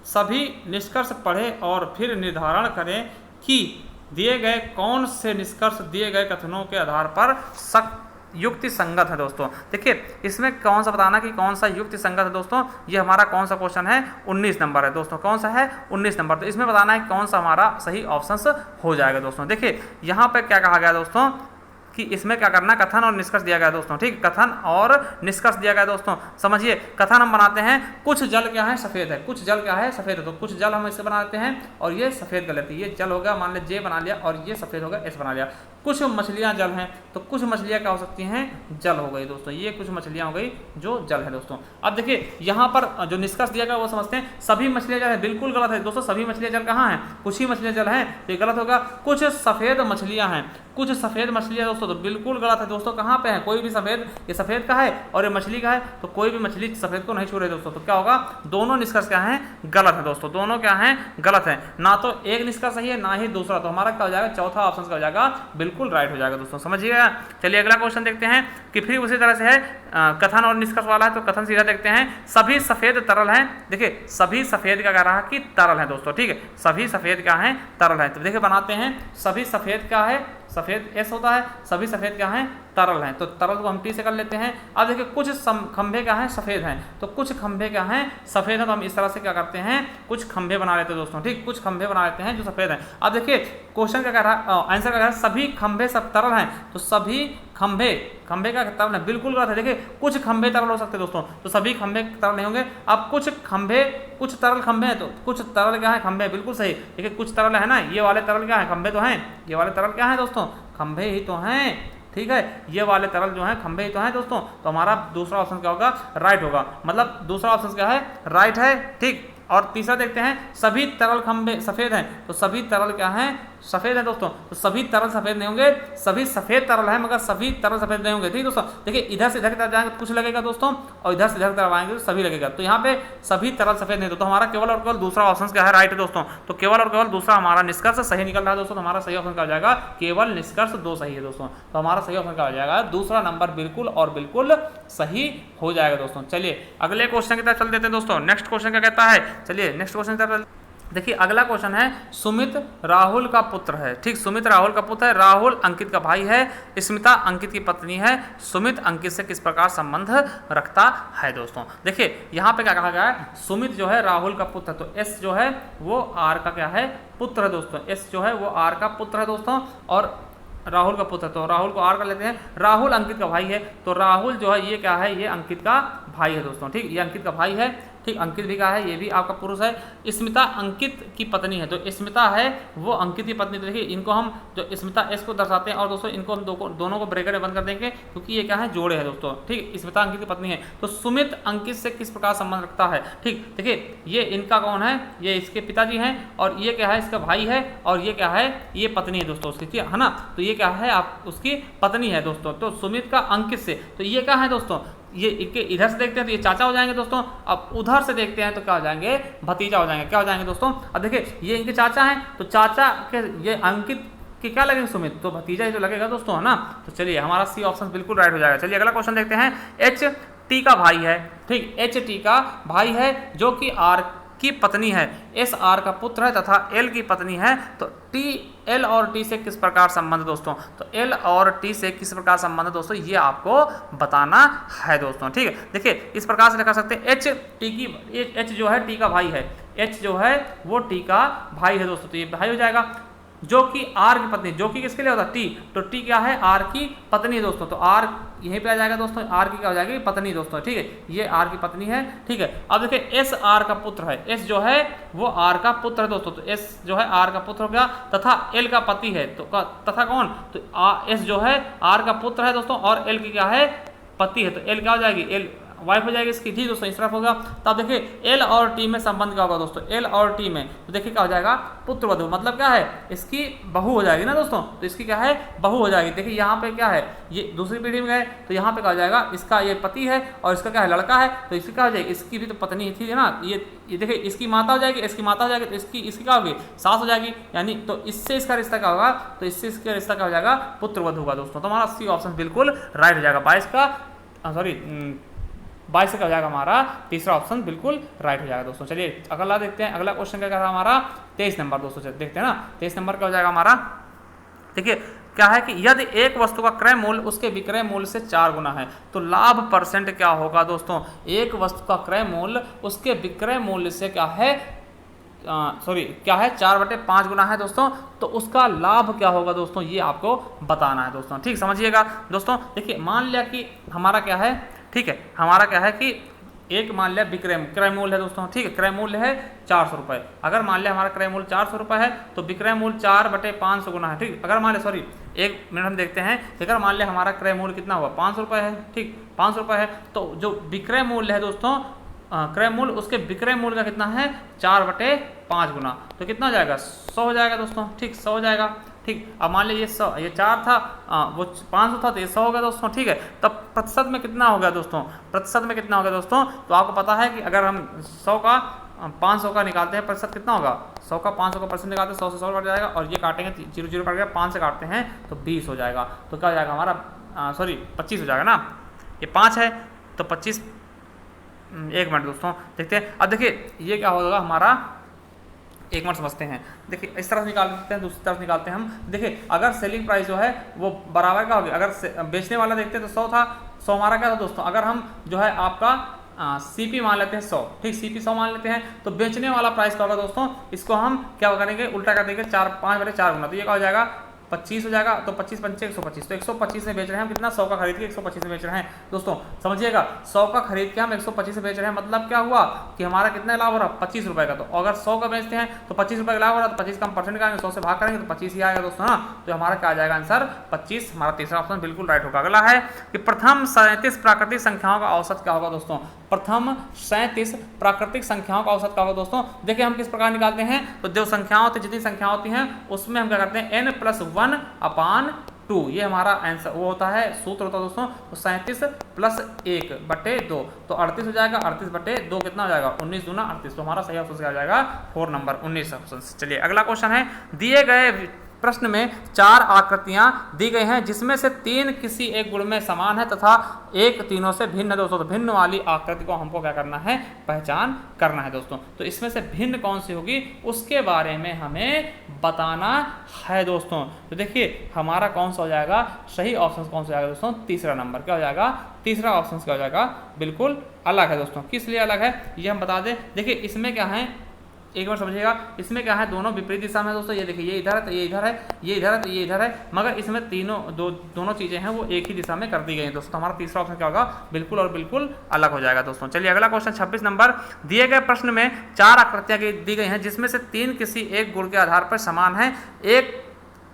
सभी निष्कर्ष पढ़ें और फिर निर्धारण करें कि दिए गए कौन से निष्कर्ष दिए गए कथनों के आधार पर युक्ति संगत है दोस्तों। देखिए इसमें कौन सा बताना कि कौन सा युक्ति संगत है दोस्तों, ये हमारा कौन सा क्वेश्चन है, 19 नंबर है दोस्तों। कौन सा है, 19 नंबर। तो इसमें बताना है कौन सा हमारा सही ऑप्शन हो जाएगा दोस्तों। देखिए यहाँ पे क्या कहा गया दोस्तों, कि इसमें क्या करना है, कथन और निष्कर्ष दिया गया दोस्तों। ठीक, कथन और निष्कर्ष दिया गया दोस्तों। समझिए, कथन हम बनाते हैं, कुछ जल क्या है, सफेद है, कुछ जल क्या है, सफेद है। तो कुछ जल हम इससे बनाते हैं और ये सफेद कर लेते हैं। ये जल हो गया, मान लिया जे बना लिया, और ये सफेद हो गया, एस बना लिया। कुछ मछलियां जल हैं, तो कुछ मछलियां क्या हो सकती हैं, जल हो गई दोस्तों। ये कुछ मछलियां हो गई जो जल है दोस्तों। अब देखिए यहाँ पर जो निष्कर्ष दिया गया वो समझते हैं। सभी मछलियां जल है, बिल्कुल गलत है दोस्तों। सभी मछलियां जल कहाँ हैं, कुछ ही मछलियां जल हैं, तो ये गलत होगा। कुछ सफेद मछलियां हैं, कुछ सफेद मछलियां दोस्तों, तो बिल्कुल गलत है दोस्तों। कहाँ पे है, कोई भी सफेद, ये सफेद का है और ये मछली का है, तो कोई भी मछली सफेद को नहीं छू रही दोस्तों। तो क्या होगा, दोनों निष्कर्ष क्या है, गलत है दोस्तों। दोनों क्या है, गलत है। ना तो एक निष्कर्ष सही है, ना ही दूसरा। तो हमारा क्या हो जाएगा, चौथा ऑप्शन क्या हो जाएगा, बिल्कुल राइट हो जाएगा दोस्तों। समझिएगा। चलिए अगला क्वेश्चन देखते हैं कि फिर उसी तरह से है, कथन और निष्कर्ष वाला है। तो कथन सीधा देखते हैं, सभी सफेद तरल हैं। देखिए सभी सफेद का कह रहा है कि तरल है दोस्तों। ठीक है, सभी सफेद क्या है, तरल है। तो देखिए बनाते हैं, सभी सफेद क्या है, सफेद एस होता है, सभी सफेद क्या हैं, तरल हैं। तो तरल को हम टी से कर लेते हैं। अब देखिए कुछ खंभे क्या हैं, सफेद हैं, तो कुछ खंभे क्या हैं, सफेद हैं। तो हम इस तरह से क्या करते हैं, कुछ खंभे बना लेते हैं दोस्तों। ठीक, कुछ खंभे बना लेते हैं जो सफेद हैं। अब देखिए क्वेश्चन क्या कह रहा है, आंसर क्या कह रहा है, सभी खंभे सब तरल हैं। तो सभी खंभे, खंभे का तरल है, बिल्कुल गलत है। देखिए कुछ खंभे तरल हो सकते हैं दोस्तों, तो सभी खंभे तरल नहीं होंगे। अब कुछ खंभे, कुछ तरल खंभे हैं, तो कुछ तरल क्या है, खंभे, बिल्कुल सही। देखिए कुछ तरल है ना, ये वाले तरल क्या है, खंभे तो हैं। ये वाले तरल क्या है दोस्तों, खंभे ही तो हैं। ठीक है, ये वाले तरल जो हैं खंभे ही तो हैं दोस्तों। तो हमारा दूसरा ऑप्शन क्या होगा, राइट होगा। मतलब दूसरा ऑप्शन क्या है, राइट है। ठीक, और तीसरा देखते हैं, सभी तरल खंभे सफेद हैं। तो सभी तरल क्या हैं, सफेद है दोस्तों। तो सभी तरल सफेद नहीं होंगे, सभी सफेद तरल है मगर सभी तरल सफेद नहीं होंगे। ठीक दोस्तों, देखिए इधर से इधर की तरफ जाएंगे तो कुछ लगेगा दोस्तों, और इधर से इधर की तरफ आएंगे तो सभी लगेगा। तो यहाँ पे सभी तरल सफेद नहीं, तो हमारा केवल और केवल दूसरा ऑप्शन क्या है, राइट है दोस्तों। तो केवल और केवल दूसरा हमारा निष्कर्ष सही निकल रहा है दोस्तों। तो हमारा सही ऑप्शन क्या हो जाएगा, केवल निष्कर्ष 2 सही है दोस्तों। तो हमारा सही ऑप्शन क्या हो जाएगा, दूसरा नंबर बिल्कुल और बिल्कुल सही हो जाएगा दोस्तों। चलिए अगले क्वेश्चन की तरफ चल देते हैं दोस्तों। नेक्स्ट क्वेश्चन क्या कहता है, चलिए नेक्स्ट क्वेश्चन की तरफ देखिए। अगला क्वेश्चन है, सुमित राहुल का पुत्र है। ठीक, सुमित राहुल का पुत्र है, राहुल अंकित का भाई है, स्मिता अंकित की पत्नी है। सुमित अंकित से किस प्रकार संबंध रखता है दोस्तों। देखिए यहाँ पे क्या कहा गया है, सुमित जो है राहुल का पुत्र है, तो एस जो है वो आर का क्या है, पुत्र है दोस्तों। एस जो है वो आर का पुत्र है दोस्तों, और राहुल का पुत्र, तो राहुल को आर कर लेते हैं। राहुल अंकित का भाई है, तो राहुल जो है ये क्या है, ये अंकित का भाई है दोस्तों। ठीक, ये अंकित का भाई है। ठीक, अंकित भी क्या है, ये भी आपका पुरुष है। स्मिता अंकित की पत्नी है, तो स्मिता है वो अंकित की पत्नी। तो देखिए इनको हम जो स्मिता एस को दर्शाते हैं, और दोस्तों इनको हम दोनों को ब्रैकेट में बंद कर देंगे क्योंकि ये क्या है, जोड़े हैं दोस्तों। ठीक, स्मिता अंकित की पत्नी है। तो सुमित अंकित से किस प्रकार संबंध रखता है। ठीक, देखिए ये इनका कौन है, ये इसके पिताजी हैं, और ये क्या है, इसका भाई है, और ये क्या है, ये पत्नी है दोस्तों उसकी, ठीक है ना। तो ये क्या है, आप उसकी पत्नी है दोस्तों। तो सुमित का अंकित से, तो ये क्या है दोस्तों, ये इधर से देखते हैं तो ये चाचा हो जाएंगे दोस्तों। अब उधर से देखते हैं तो क्या हो जाएंगे, भतीजा हो जाएंगे। क्या हो जाएंगे दोस्तों, अब देखिए ये इनके चाचा हैं, तो चाचा के ये अंकित के क्या लगेंगे, सुमित, तो भतीजा ही तो लगेगा दोस्तों, है ना। तो चलिए हमारा सी ऑप्शन बिल्कुल राइट हो जाएगा। चलिए अगला क्वेश्चन देखते हैं। एच टी का भाई है। ठीक, एच टी का भाई है जो कि आर की पत्नी है, एस आर का पुत्र है तथा एल की पत्नी है। तो टी, एल और टी से किस प्रकार संबंध दोस्तों, तो एल और टी से किस प्रकार संबंध दोस्तों, ये आपको बताना है दोस्तों। ठीक है, देखिए इस प्रकार से लिख सकते हैं, एच टी की, एच जो है टी का भाई है, एच जो है वो टी का भाई है दोस्तों। तो ये भाई हो जाएगा, जो कि आर की पत्नी, जो कि किसके लिए होता है, टी, तो टी क्या है, आर की पत्नी है दोस्तों। तो आर यहीं पे आ जाएगा दोस्तों, आर की क्या हो जाएगी, पत्नी दोस्तों। ठीक है, ये आर की पत्नी है। ठीक है, अब देखिए एस आर का पुत्र है, एस जो है वो आर का पुत्र है दोस्तों। तो एस जो है आर का पुत्र हो गया, तथा एल का पति है। तो तथा कौन, तो एस जो है आर का पुत्र है दोस्तों, और एल की क्या है, पति है। तो एल क्या हो जाएगी, एल वाइफ हो जाएगी इसकी। ठीक दोस्तों, इस तरफ होगा। तब देखिए एल और टी में संबंध क्या होगा दोस्तों, एल और टी में, तो देखिए क्या हो जाएगा, पुत्र वधु, मतलब क्या है, इसकी बहू हो जाएगी ना दोस्तों। तो इसकी क्या है, बहू हो जाएगी। देखिए यहाँ पे क्या है, ये दूसरी पीढ़ी में गए तो यहाँ पे क्या हो जाएगा, इसका ये पति है और इसका क्या है, लड़का है। तो इसकी क्या हो जाएगी, इसकी भी तो पत्नी थी ना, ये देखिए इसकी माता हो जाएगी, इसकी माता हो जाएगी, तो इसकी क्या होगी, सास हो जाएगी। यानी तो इससे इसका रिश्ता क्या होगा, तो इससे इसका रिश्ता क्या हो जाएगा, पुत्र वधु होगा दोस्तों। तो हमारा सी ऑप्शन बिल्कुल राइट हो जाएगा। 22 का हो जाएगा हमारा तीसरा ऑप्शन बिल्कुल राइट हो जाएगा दोस्तों। चलिए अगला देखते हैं। अगला क्वेश्चन क्या था हमारा 23 नंबर दोस्तों, देखते हैं ना 23 नंबर का हो जाएगा हमारा। देखिए क्या है कि यदि एक वस्तु का क्रय मूल्य उसके विक्रय मूल्य से 4 गुना है तो लाभ परसेंट क्या होगा दोस्तों। एक वस्तु का क्रय मूल्य उसके विक्रय मूल्य से क्या है सॉरी क्या है 4/5 गुना है दोस्तों, तो उसका लाभ क्या होगा दोस्तों, ये आपको बताना है दोस्तों। ठीक, समझिएगा दोस्तों। देखिए मान लिया कि हमारा क्या है, ठीक है, हमारा क्या है कि एक मान लिया क्रय मूल्य है दोस्तों, ठीक है, क्रय मूल्य है 400 रुपये। अगर मान लिया हमारा क्रय मूल्य 400 रुपये है तो विक्रय मूल्य 4/500 गुना है। ठीक, अगर मान लिया, सॉरी एक मिनट हम देखते हैं, अगर मान लिया हमारा क्रय मूल्य कितना हुआ 500 रुपये है, ठीक 500 रुपये है, तो जो विक्रय मूल्य है दोस्तों, क्रय मूल्य उसके विक्रय मूल्य का कितना है 4/5 गुना, तो कितना हो जाएगा 100 हो जाएगा दोस्तों। ठीक, 100 हो जाएगा। ठीक, अब मान लीजिए 100, ये 4 था, वो 500 था, तो ये 100 हो गया दोस्तों। ठीक है, तब प्रतिशत में कितना हो गया दोस्तों, प्रतिशत में कितना हो गया दोस्तों, तो आपको पता है कि अगर हम 100 का 500 का निकालते हैं प्रतिशत कितना होगा, 100 का 500 का परसेंट निकालते हैं 100 से 100 कट जाएगा, और ये काटेंगे 0 0 कट गया, 5 से काटते हैं तो 20 हो जाएगा। तो क्या हो जाएगा हमारा, सॉरी 25 हो जाएगा ना, ये 5 है तो 25, एक मिनट दोस्तों देखते हैं। अब देखिए ये क्या होगा हमारा, एक मिनट समझते हैं। देखिए इस तरफ निकाल देते हैं, दूसरी तरफ निकालते हैं हम। देखिए अगर सेलिंग प्राइस जो है वो बराबर का होगी, अगर बेचने वाला देखते हैं तो 100 था, 100 हमारा क्या था दोस्तों, अगर हम जो है आपका CP मान लेते हैं 100, ठीक CP 100 मान लेते हैं, तो बेचने वाला प्राइस क्या होगा दोस्तों, इसको हम क्या करेंगे उल्टा कर देंगे 5/4 गुना, तो ये क्या हो जाएगा 25 हो जाएगा, तो 25 पंचे 125, तो 125 में बेच रहे हैं हम कितना, 100 का खरीद के 125 में बेच रहे हैं दोस्तों। समझिएगा 100 का खरीद के हम 125 में बेच रहे हैं, मतलब क्या हुआ कि हमारा कितना लाभ हो रहा है 25 रुपये का। तो अगर 100 का बेचते हैं तो 25 रुपये का लाभ हो रहा है, तो 25 का हम परसेंट करेंगे, 100 से भाग करेंगे तो 25 ही आएगा दोस्तों ना। तो हमारा क्या आ जाएगा आंसर 25, हमारा तीसरा ऑप्शन बिल्कुल राइट होगा। अगला है कि प्रथम 37 प्राकृतिक संख्याओं का औसत क्या होगा दोस्तों, प्रथम 37 प्राकृतिक संख्याओं का औसत क्या होगा दोस्तों। देखिए हम किस प्रकार निकालते हैं, तो जो संख्याएं होती जितनी संख्या होती हैं उसमें हम क्या करते हैं n+1/2, ये हमारा आंसर वो होता है, सूत्र होता है दोस्तों, तो 37 + 1/2, तो 38 हो जाएगा, 38/2 कितना हो जाएगा 19 दूना 38, तो हमारा सही ऑप्शन क्या हो जाएगा 4 नंबर 19 ऑप्शन। चलिए अगला क्वेश्चन है, दिए गए प्रश्न में 4 आकृतियां दी गई हैं जिसमें से 3 किसी एक गुण में समान है तथा एक तीनों से भिन्न है दोस्तों। तो भिन्न वाली आकृति को हमको क्या करना है, पहचान करना है दोस्तों। तो इसमें से भिन्न कौन सी होगी उसके बारे में हमें बताना है दोस्तों। तो देखिए हमारा कौन सा हो जाएगा सही ऑप्शन, कौन सा हो जाएगा दोस्तों, तीसरा नंबर क्या हो जाएगा, तीसरा ऑप्शन क्या हो जाएगा, बिल्कुल अलग है दोस्तों। किस लिए अलग है ये हम बता दें। देखिए इसमें क्या है, एक बार समझिएगा, इसमें क्या है दोनों विपरीत दिशा में दोस्तों। ये देखिए ये इधर है तो ये इधर है, ये इधर है तो ये इधर है, मगर इसमें दोनों चीज़ें हैं वो एक ही दिशा में कर दी गई हैं दोस्तों। तो हमारा तीसरा ऑप्शन क्या होगा, बिल्कुल और बिल्कुल अलग हो जाएगा दोस्तों। चलिए अगला क्वेश्चन 26 नंबर, दिए गए प्रश्न में 4 आकृतियाँ दी गई हैं जिसमें से 3 किसी एक गुण के आधार पर समान है, एक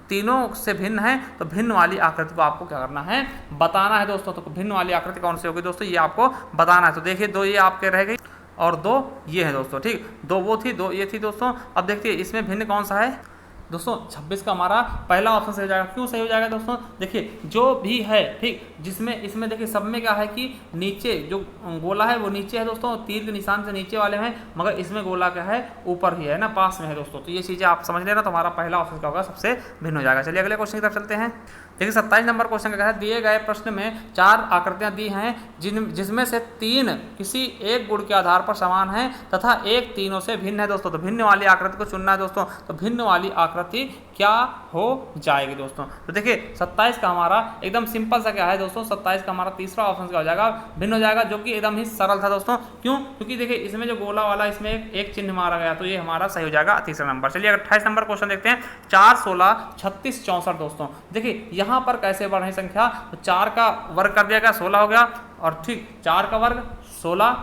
तीनों से भिन्न है, तो भिन्न वाली आकृति को आपको क्या करना है, बताना है दोस्तों। तो भिन्न वाली आकृति कौन सी होगी दोस्तों, ये आपको बताना है। तो देखिए 2 ये आपके रह गई और 2 ये है दोस्तों, ठीक 2 वो थी 2 ये थी दोस्तों। अब देखिए इसमें भिन्न कौन सा है दोस्तों, 26 का हमारा पहला ऑप्शन सही हो जाएगा। क्यों सही हो जाएगा दोस्तों, देखिए जो भी है ठीक, जिसमें इसमें देखिए सब में क्या है कि नीचे जो गोला है वो नीचे है दोस्तों, तीर के निशान से नीचे वाले हैं, मगर इसमें गोला क्या है ऊपर ही है ना, पास में है दोस्तों। तो ये चीज़ें आप समझ लेना, तो हमारा पहला ऑप्शन क्या होगा, सबसे भिन्न हो जाएगा। चलिए अगले क्वेश्चन की तरफ चलते हैं। देखिए 27 नंबर क्वेश्चन का क्या है, दिए गए प्रश्न में 4 आकृतियां दी हैं जिसमें से 3 किसी एक गुण के आधार पर समान है तथा एक तीनों से भिन्न है दोस्तों। तो भिन्न वाली आकृति को चुनना है दोस्तों। तो भिन्न वाली आकृति क्या हो जाएगी दोस्तों। तो देखिए 27 का हमारा एकदम सिंपल सा क्या है दोस्तों, 27 का हमारा तीसरा ऑप्शन क्या हो जाएगा, भिन्न हो जाएगा, जो कि एकदम ही सरल था दोस्तों। क्यों, क्योंकि देखिए इसमें जो गोला वाला इसमें एक चिन्ह मारा गया, तो ये हमारा सही हो जाएगा तीसरा नंबर। चलिए 28 नंबर क्वेश्चन देखते हैं, 4 16 36 64 दोस्तों। देखिए यहाँ पर कैसे बढ़ रही संख्या, तो 4 का वर्ग कर दिया गया 16 हो गया, और ठीक 4 का वर्ग 16,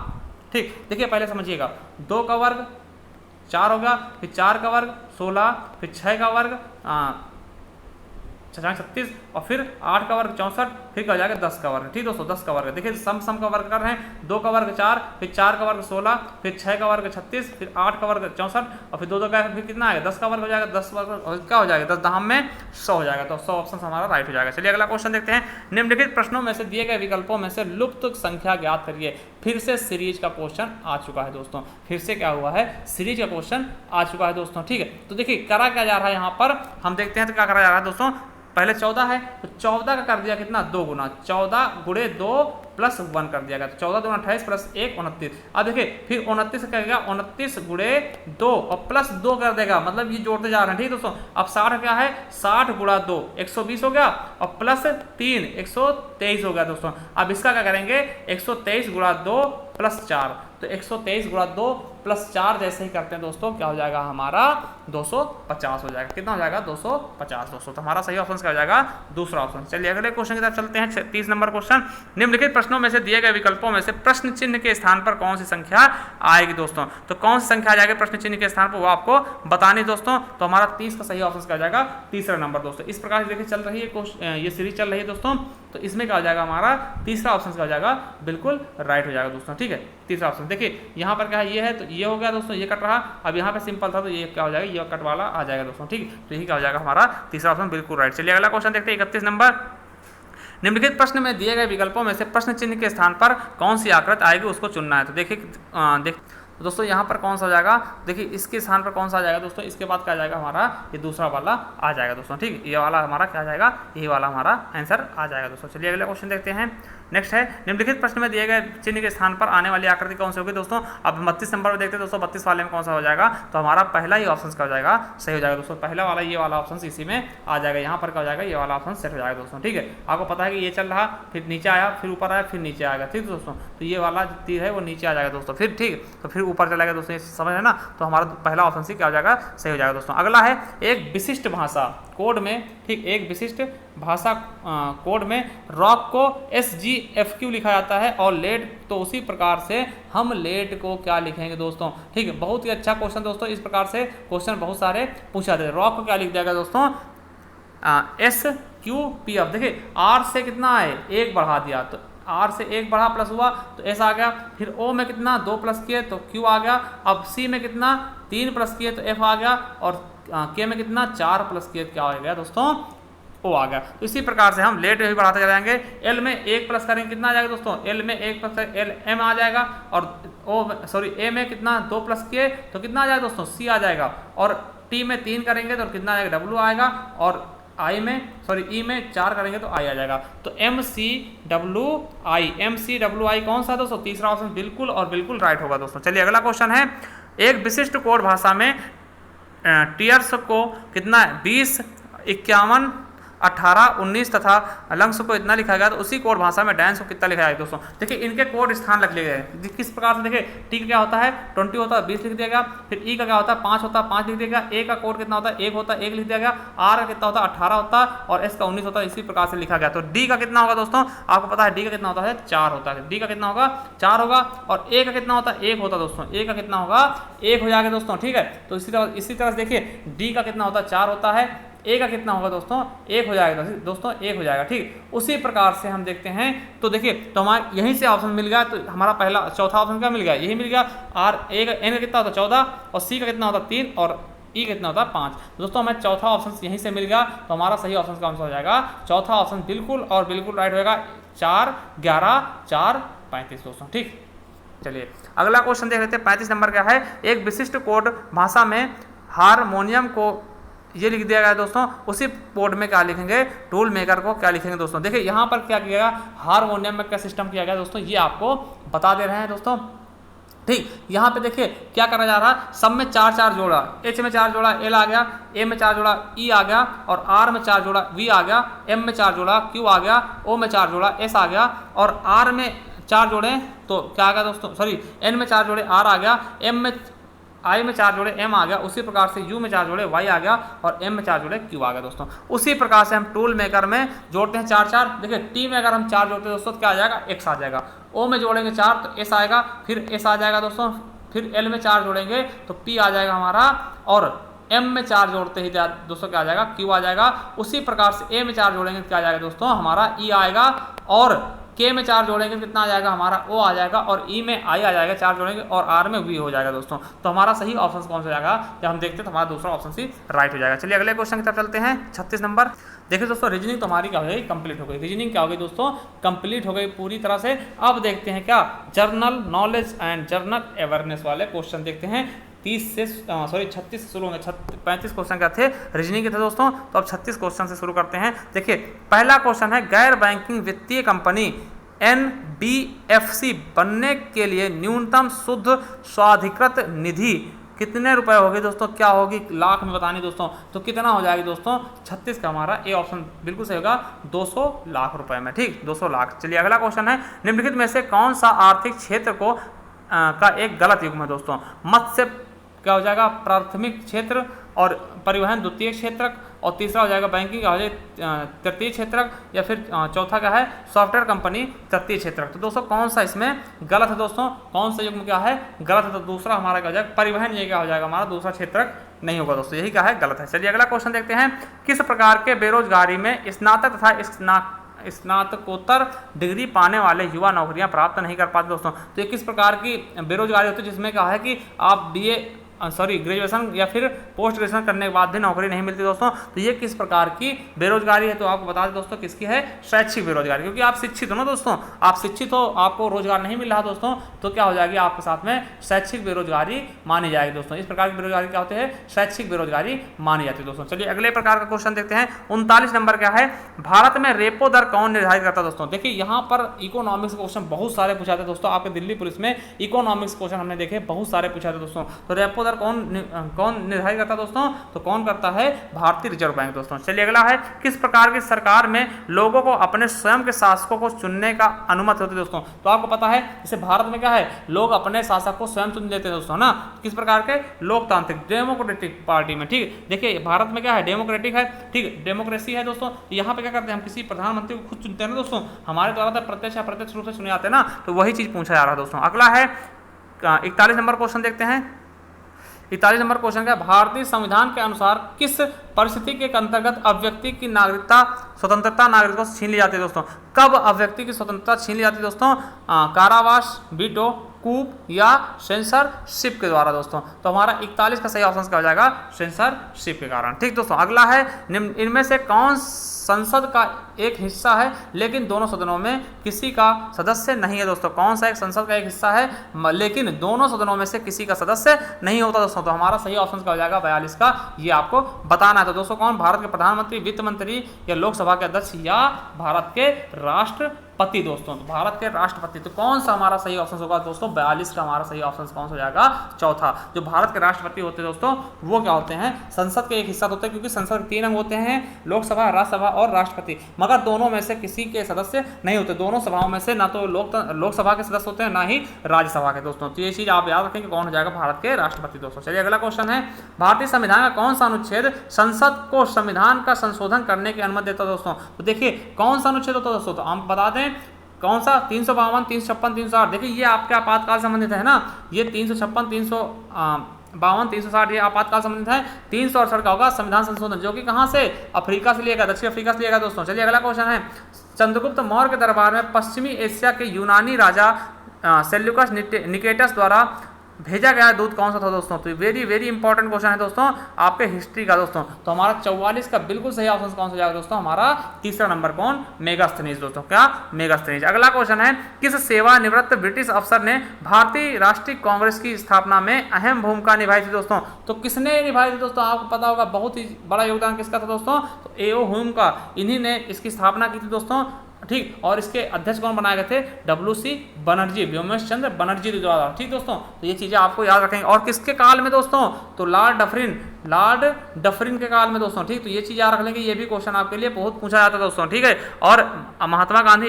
ठीक देखिए पहले समझिएगा, 2 का वर्ग 4 हो गया, फिर 4 का वर्ग 16, फिर 6 का वर्ग 36, और फिर 8 का वर्ग 64, फिर क्या हो जाएगा 10 का वर्ग, ठीक दोस्तों 10 का वर्ग। देखिए सम का वर्ग कर रहे हैं, 2 का वर्ग 4, फिर 4 का वर्ग 16, फिर 6 का वर्ग 36, फिर 8 का वर्ग 64, और फिर 2 का फिर कितना आएगा 10 का वर्ग हो जाएगा, 10 वर्ग क्या हो जाएगा 10 दहम में 100 हो जाएगा। तो 100 ऑप्शन हमारा राइट हो जाएगा। चलिए अगला क्वेश्चन देखते हैं, निम्नलिखित प्रश्नों में से दिए गए विकल्पों में से लुप्त संख्या ज्ञात करिए। फिर से सीरीज का क्वेश्चन आ चुका है दोस्तों, फिर से क्या हुआ है, सीरीज का क्वेश्चन आ चुका है दोस्तों, ठीक है। तो देखिए करा क्या जा रहा है यहाँ पर, हम देखते हैं तो क्या करा जा रहा है दोस्तों। पहले 14 है तो 14 का कर दिया कितना 2 गुना, 14 गुणे 2 प्लस 1 कर दिया गया। तो 14 दूना 28 प्लस 1 29। अब देखिए फिर 29 क्या करेगा, 29 गुणे 2 और प्लस 2 कर देगा, मतलब ये जोड़ते जा रहे हैं। ठीक दोस्तों, अब 60 क्या है, 60 गुणा 2 120 हो गया और प्लस 3 123 हो गया दोस्तों। अब इसका क्या करेंगे, 123 गुणा 2 प्लस 4, तो 123 गुणा 2 प्लस 4 जैसे ही करते हैं दोस्तों क्या हो जाएगा हमारा 250 हो जाएगा। कितना हो जाएगा 250 दोस्तों। तो हमारा सही ऑप्शन क्या हो जाएगा, दूसरा ऑप्शन। चलिए अगले क्वेश्चन की तरफ चलते हैं। 30 नंबर क्वेश्चन, निम्नलिखित प्रश्नों में से दिए गए विकल्पों में से प्रश्न चिन्ह के स्थान पर कौन सी संख्या आएगी दोस्तों। तो कौन सी संख्या आ जाएगी प्रश्न चिन्ह के स्थान पर, वो आपको बतानी दोस्तों। तो हमारा 30 का सही ऑप्शन क्या हो जाएगा, तीसरा नंबर दोस्तों। इस प्रकार से देखिए चल रही है ये सीरीज चल रही है दोस्तों, तो इसमें क्या हो जाएगा हमारा तीसरा ऑप्शन क्या हो जाएगा, बिल्कुल राइट हो जाएगा दोस्तों। ठीक है, तीसरा ऑप्शन देखिए यहाँ पर क्या है, ये है तो ये हो गया दोस्तों, ये कट रहा। अब यहाँ पे सिंपल था तो ये क्या हो जाएगा, ये कट वाला आ जाएगा दोस्तों। ठीक, तो यही क्या हो जाएगा हमारा तीसरा ऑप्शन बिल्कुल राइट। चलिए अगला क्वेश्चन देखते हैं 31 नंबर। निम्नलिखित प्रश्न में दिए गए विकल्पों में से प्रश्न चिन्ह के स्थान पर कौन सी आकृति आएगी उसको चुनना है। तो देखिए तो दोस्तों यहाँ पर कौन सा हो जाएगा, देखिए इसके स्थान पर कौन सा आ जाएगा दोस्तों, इसके बाद क्या आ जाएगा हमारा ये दूसरा वाला आ जाएगा दोस्तों। ठीक, ये वाला हमारा क्या आ जाएगा, यही वाला हमारा आंसर आ जाएगा दोस्तों। चलिए अगला क्वेश्चन देखते हैं। नेक्स्ट है, निम्नलिखित प्रश्न में दिए गए चिन्ह के स्थान पर आने वाली आकृति कौन सी होगी दोस्तों। अब 32 नंबर में देखते हैं दोस्तों, 32 वाले में कौन सा हो जाएगा, तो हमारा पहला ही ऑप्शन क्या हो जाएगा, सही हो जाएगा दोस्तों। पहला वाला ये वाला ऑप्शन इसी में आ जाएगा, यहाँ पर क्या हो जाएगा, ये वाला ऑप्शन सेट हो जाएगा दोस्तों। ठीक है, आपको पता है कि ये चल रहा, फिर नीचे आया, फिर ऊपर आया, फिर नीचे आएगा। ठीक दोस्तों, तो ये वाला तीर है वो नीचे आ जाएगा दोस्तों, फिर ठीक, तो फिर ऊपर चला गया दोस्तों, समझ है ना। तो हमारा पहला ऑप्शन सी क्या हो जाएगा, सही हो जाएगा दोस्तों। अगला है, एक विशिष्ट भाषा कोड में, ठीक, एक विशिष्ट भाषा कोड में रॉक को SGFQ लिखा जाता है और लेड तो उसी प्रकार से हम लेड को क्या लिखेंगे दोस्तों। ठीक है, बहुत ही अच्छा क्वेश्चन दोस्तों। इस प्रकार से क्वेश्चन बहुत सारे पूछा जाते हैं। रॉक को क्या लिख दिया गया दोस्तों, SQPF। देखिए R से कितना है, 1 बढ़ा दिया, तो R से 1 बढ़ा प्लस हुआ तो S आ गया। फिर O में कितना 2 प्लस किए तो Q आ गया। अब C में कितना 3 प्लस किए तो F आ गया। और K में कितना 4 प्लस किए क्या हो गया दोस्तों, O आ गया। तो इसी प्रकार से हम लेट भी बढ़ाते जाएंगे। L में 1 प्लस करेंगे कितना आ जाएगा दोस्तों, L में 1 प्लस L M आ जाएगा। और A में कितना 2 प्लस किए तो कितना आ जाएगा दोस्तों, C आ जाएगा। और T में 3 करेंगे तो कितना आ जाएगा, W आएगा। और E में 4 करेंगे तो I आ जाएगा। तो MCWI कौन सा दोस्तों, तीसरा ऑप्शन बिल्कुल और बिल्कुल राइट होगा दोस्तों। चलिए अगला क्वेश्चन है, एक विशिष्ट कोड भाषा में टीयर्स को कितना 20, 51, 18, 19 तथा लंग्स को इतना लिखा गया, तो उसी कोड भाषा में डांस को कितना लिखा जाएगा दोस्तों। देखिए इनके कोड स्थान रख लिए गए किस प्रकार से, देखिए टी का क्या होता है 20 होता है 20 लिख दिया गया। फिर ई का क्या होता है 5 होता है 5 लिख दिया गया। ए का कोड कितना होता है 1 होता है 1 लिख दिया गया। आर का कितना होता है 18 होता है और एस का 19 होता है, इसी प्रकार से लिखा गया। तो डी का कितना होगा दोस्तों, आपको पता है डी का कितना होता है 4 होता है। डी का कितना होगा 4 होगा। और ए का कितना होता है 1 होता है दोस्तों, ए का कितना होगा 1 हो जाएगा दोस्तों। ठीक है, तो इसी तरह से देखिए डी का कितना होता है 4 होता है, ए का कितना होगा दोस्तों 1 हो जाएगा दोस्तों, 1 हो जाएगा। ठीक, उसी प्रकार से हम देखते हैं। तो देखिए तो हमारे यहीं से ऑप्शन मिल गया, तो हमारा पहला चौथा ऑप्शन क्या मिल गया, यही मिल गया। आर ए का एन का कितना होता है 14 और सी का कितना होता है 3 और ई कितना होता है 5। दोस्तों हमें चौथा ऑप्शन यहीं से मिल गया, तो हमारा सही ऑप्शन का आंसर हो जाएगा चौथा ऑप्शन बिल्कुल और बिल्कुल राइट होगा 4, 11, 4, 35 दोस्तों। ठीक, चलिए अगला क्वेश्चन देख लेते हैं। 35 नंबर का है, एक विशिष्ट कोड भाषा में हारमोनियम को ये लिख दिया गया दोस्तों, उसी कोड में क्या लिखेंगे, टूल मेकर को क्या लिखेंगे दोस्तों। देखिए यहाँ पर क्या किया गया, हारमोनियम में क्या सिस्टम किया गया दोस्तों, ये आपको बता दे रहे हैं दोस्तों। ठीक, यहाँ पे देखिए क्या करा जा रहा है, सब में 4 जोड़ा, एच में 4 जोड़ा एल आ गया, ए में 4 जोड़ा ई आ गया, और आर में 4 जोड़ा वी आ गया, एम में 4 जोड़ा क्यू आ गया, ओ में 4 जोड़ा एस आ गया, और आर में 4 जोड़े तो क्या आ गया दोस्तों, एन में 4 जोड़े आर आ गया, एम में आई में 4 जोड़े एम आ गया, उसी प्रकार से यू में 4 जोड़े वाई आ गया, और एम में 4 जोड़े क्यू आ गया दोस्तों। उसी प्रकार से हम टूल मेकर में जोड़ते हैं 4। देखिए टी में अगर हम 4 जोड़ते हैं दोस्तों तो क्या आ जाएगा, एक्स आ जाएगा। ओ में जोड़ेंगे 4 तो एस आएगा, फिर एस आ जाएगा दोस्तों। फिर एल में 4 जोड़ेंगे तो पी आ जाएगा हमारा, और एम में 4 जोड़ते ही दोस्तों क्या आ जाएगा, क्यू आ जाएगा। उसी प्रकार से ए में 4 जोड़ेंगे तो क्या आ जाएगा दोस्तों, हमारा ई आएगा, और के में 4 जोड़ेंगे कितना आ जाएगा हमारा ओ आ जाएगा, और ई में आई आ जाएगा 4 जोड़ेंगे, और आर में वी हो जाएगा दोस्तों। तो हमारा सही ऑप्शन कौन सा हो जाएगा, जब हम देखते हैं तो हमारा दूसरा ऑप्शन सी राइट हो जाएगा। चलिए अगले क्वेश्चन की तरफ चलते हैं। 36 नंबर देखिए दोस्तों, रीजनिंग तो हमारी क्या हो गई, कंप्लीट हो गई। रीजनिंग क्या हो गई दोस्तों, कंप्लीट हो गई पूरी तरह से। अब देखते हैं क्या, general knowledge and journal awareness वाले क्वेश्चन देखते हैं। 36 से शुरू होंगे, 35 क्वेश्चन क्या थे, रीजनिंग के थे दोस्तों। तो अब 36 क्वेश्चन से शुरू करते हैं। देखिए पहला क्वेश्चन है, गैर बैंकिंग वित्तीय कंपनी DFC बनने के लिए न्यूनतम शुद्ध स्वाधिकृत निधि कितने रुपए होगी दोस्तों, क्या होगी, लाख में बतानी दोस्तों, तो कितना हो जाएगी दोस्तों 36 का हमारा ए ऑप्शन बिल्कुल सही होगा 200 लाख रुपए में। ठीक, 200 लाख। चलिए अगला क्वेश्चन है, निम्नलिखित में से कौन सा आर्थिक क्षेत्र को का एक गलत युग्म है दोस्तों। मत्स्य क्या हो जाएगा प्राथमिक क्षेत्र, और परिवहन द्वितीय क्षेत्रक, और तीसरा हो जाएगा बैंकिंग क्या हो जाएगा तृतीय क्षेत्रक, या फिर चौथा क्या है सॉफ्टवेयर कंपनी तृतीय क्षेत्रक। तो दोस्तों कौन सा इसमें गलत है दोस्तों, कौन सा युग्म क्या है गलत है, तो दूसरा हमारा क्या हो जाएगा परिवहन, ये क्या हो जाएगा हमारा दूसरा क्षेत्रक नहीं होगा दोस्तों, यही क्या है गलत है। चलिए अगला क्वेश्चन देखते हैं, किस प्रकार के बेरोजगारी में स्नातक तथा स्नातकोत्तर डिग्री पाने वाले युवा नौकरियां प्राप्त नहीं कर पाते दोस्तों। तो ये किस प्रकार की बेरोजगारी होती है, जिसमें क्या है कि आप ग्रेजुएशन या फिर पोस्ट ग्रेजुएशन करने के बाद भी नौकरी नहीं मिलती दोस्तों। तो ये किस प्रकार की बेरोजगारी है, तो आपको बता दें दोस्तों किसकी है, शैक्षिक बेरोजगारी। क्योंकि आप शिक्षित हो ना दोस्तों, आप शिक्षित हो, आपको रोजगार नहीं मिल रहा दोस्तों, तो क्या हो जाएगी आपके साथ में शैक्षिक बेरोजगारी मानी जाएगी दोस्तों। इस प्रकार की बेरोजगारी क्या होती है, शैक्षिक बेरोजगारी मानी जाती है दोस्तों। चलिए अगले प्रकार का क्वेश्चन देखते हैं, 39 नंबर क्या है, भारत में रेपो दर कौन निर्धारित करता है दोस्तों। देखिए यहाँ पर इकोनॉमिक्स क्वेश्चन बहुत सारे पूछा थे दोस्तों, आपके दिल्ली पुलिस में इकोनॉमिक्स क्वेश्चन हमने देखे बहुत सारे पूछा थे दोस्तों। तो रेपो कौन निर्धारित करता है दोस्तों, तो कौन करता है, भारतीय रिजर्व बैंक दोस्तों। चलिए अगला है, किस प्रकार की सरकार में लोगों को अपने स्वयं के शासकों को चुनने का अनुमति होती है दोस्तों। तो आपको पता है जैसे भारत में क्या है, लोग अपने शासक को स्वयं चुन लेते हैं दोस्तों ना, किस प्रकार के लोकतांत्रिक डेमोक्रेटिक पार्टी में। ठीक, देखिए भारत में क्या है डेमोक्रेटिक है, ठीक डेमोक्रेसी है दोस्तों। यहाँ पे क्या करते हैं, हम किसी प्रधानमंत्री को खुद चुनते हैं ना दोस्तों, हमारे द्वारा तो प्रत्यक्ष अप्रत्यक्ष रूप से चुने जाते हैं ना, तो वही चीज पूछा जा रहा है दोस्तों। अगला है 41 नंबर क्वेश्चन देखते हैं, 41 नंबर क्वेश्चन का, भारतीय संविधान के अनुसार किस परिस्थिति के अंतर्गत अव्यक्ति की नागरिकता स्वतंत्रता नागरिकता छीन ली जाती है दोस्तों। कब अव्यक्ति की स्वतंत्रता छीन ली जाती है दोस्तों, कारावास, वीटो, कूप या सेंसरशिप के द्वारा दोस्तों। तो हमारा 41 का सही ऑप्शन क्या हो जाएगा, सेंसरशिप के कारण। ठीक दोस्तों, अगला है, इनमें से कौन संसद का एक हिस्सा है लेकिन दोनों सदनों में किसी का सदस्य नहीं है दोस्तों। कौन सा एक संसद का एक हिस्सा है लेकिन दोनों सदनों में से किसी का सदस्य नहीं होता दोस्तों। तो हमारा सही ऑप्शन क्या हो जाएगा 42 का, ये आपको बताना है। तो दोस्तों कौन, भारत के प्रधानमंत्री, वित्त मंत्री, या लोकसभा के अध्यक्ष, या भारत के राष्ट्रपति दोस्तों। तो भारत के राष्ट्रपति, तो कौन सा हमारा सही ऑप्शन होगा दोस्तों 42 का हमारा सही ऑप्शन कौन सा हो जाएगा, चौथा। जो भारत के राष्ट्रपति होते हैं दोस्तों वो क्या होते हैं, संसद के एक हिस्सा होते हैं, क्योंकि संसद के 3 अंग होते हैं, लोकसभा, राज्यसभा और राष्ट्रपति, मगर दोनों में से किसी के सदस्य नहीं होते। दोनों सभाओं में से ना तो लोकसभा के सदस्य होते हैं ना ही राज्यसभा के दोस्तों। तो ये चीज आप याद रखें कि कौन हो जाएगा भारत के राष्ट्रपति दोस्तों। चलिए अगला क्वेश्चन है, भारतीय संविधान का कौन सा अनुच्छेद संसद को संविधान का संशोधन करने की अनुमति देता है दोस्तों। तो देखिए कौन सा अनुच्छेद होता है दोस्तों, तो हम बता दें कौन सा, 352, 356, 360। देखिए ये आपके आपातकाल संबंधित है ना, ये 356, 352, 360 ये आपातकाल संबंधित है। 368 का होगा संविधान संशोधन, जो कि कहां से, अफ्रीका से लिया गया, दक्षिण अफ्रीका से लिया गया दोस्तों। चलिए अगला क्वेश्चन है, चंद्रगुप्त मौर्य के दरबार में पश्चिमी एशिया के यूनानी राजा सेल्यूकस निकेटस द्वारा भेजा गया दूध कौन सा था दोस्तों। तो वेरी वेरी इंपॉर्टेंट क्वेश्चन है दोस्तों आपके हिस्ट्री का दोस्तों। तो हमारा 44 का बिल्कुल सही ऑप्शन कौन सा जाएगा दोस्तों, हमारा तीसरा नंबर कौन, मेगास्थनीज दोस्तों। क्या, मेगास्थनीज। अगला क्वेश्चन है, किस सेवानिवृत्त ब्रिटिश अफसर ने भारतीय राष्ट्रीय कांग्रेस की स्थापना में अहम भूमिका निभाई थी दोस्तों। तो किसने निभाई थी दोस्तों, आपको पता होगा, बहुत ही बड़ा योगदान किसका था दोस्तों, तो A.O. ह्यूम का, इन्हीं ने इसकी स्थापना की थी दोस्तों। ठीक, और इसके अध्यक्ष कौन बनाए गए थे, WC बनर्जी, व्योमेश चंद्र बनर्जी द्वारा। ठीक दोस्तों, तो ये चीजें आपको याद रखेंगे। और किसके काल में दोस्तों, तो लॉर्ड डफरिन के काल में दोस्तों। ठीक, तो ये चीज याद रख लेंगे, ये भी क्वेश्चन आपके लिए बहुत पूछा जाता है दोस्तों। ठीक है, और महात्मा गांधी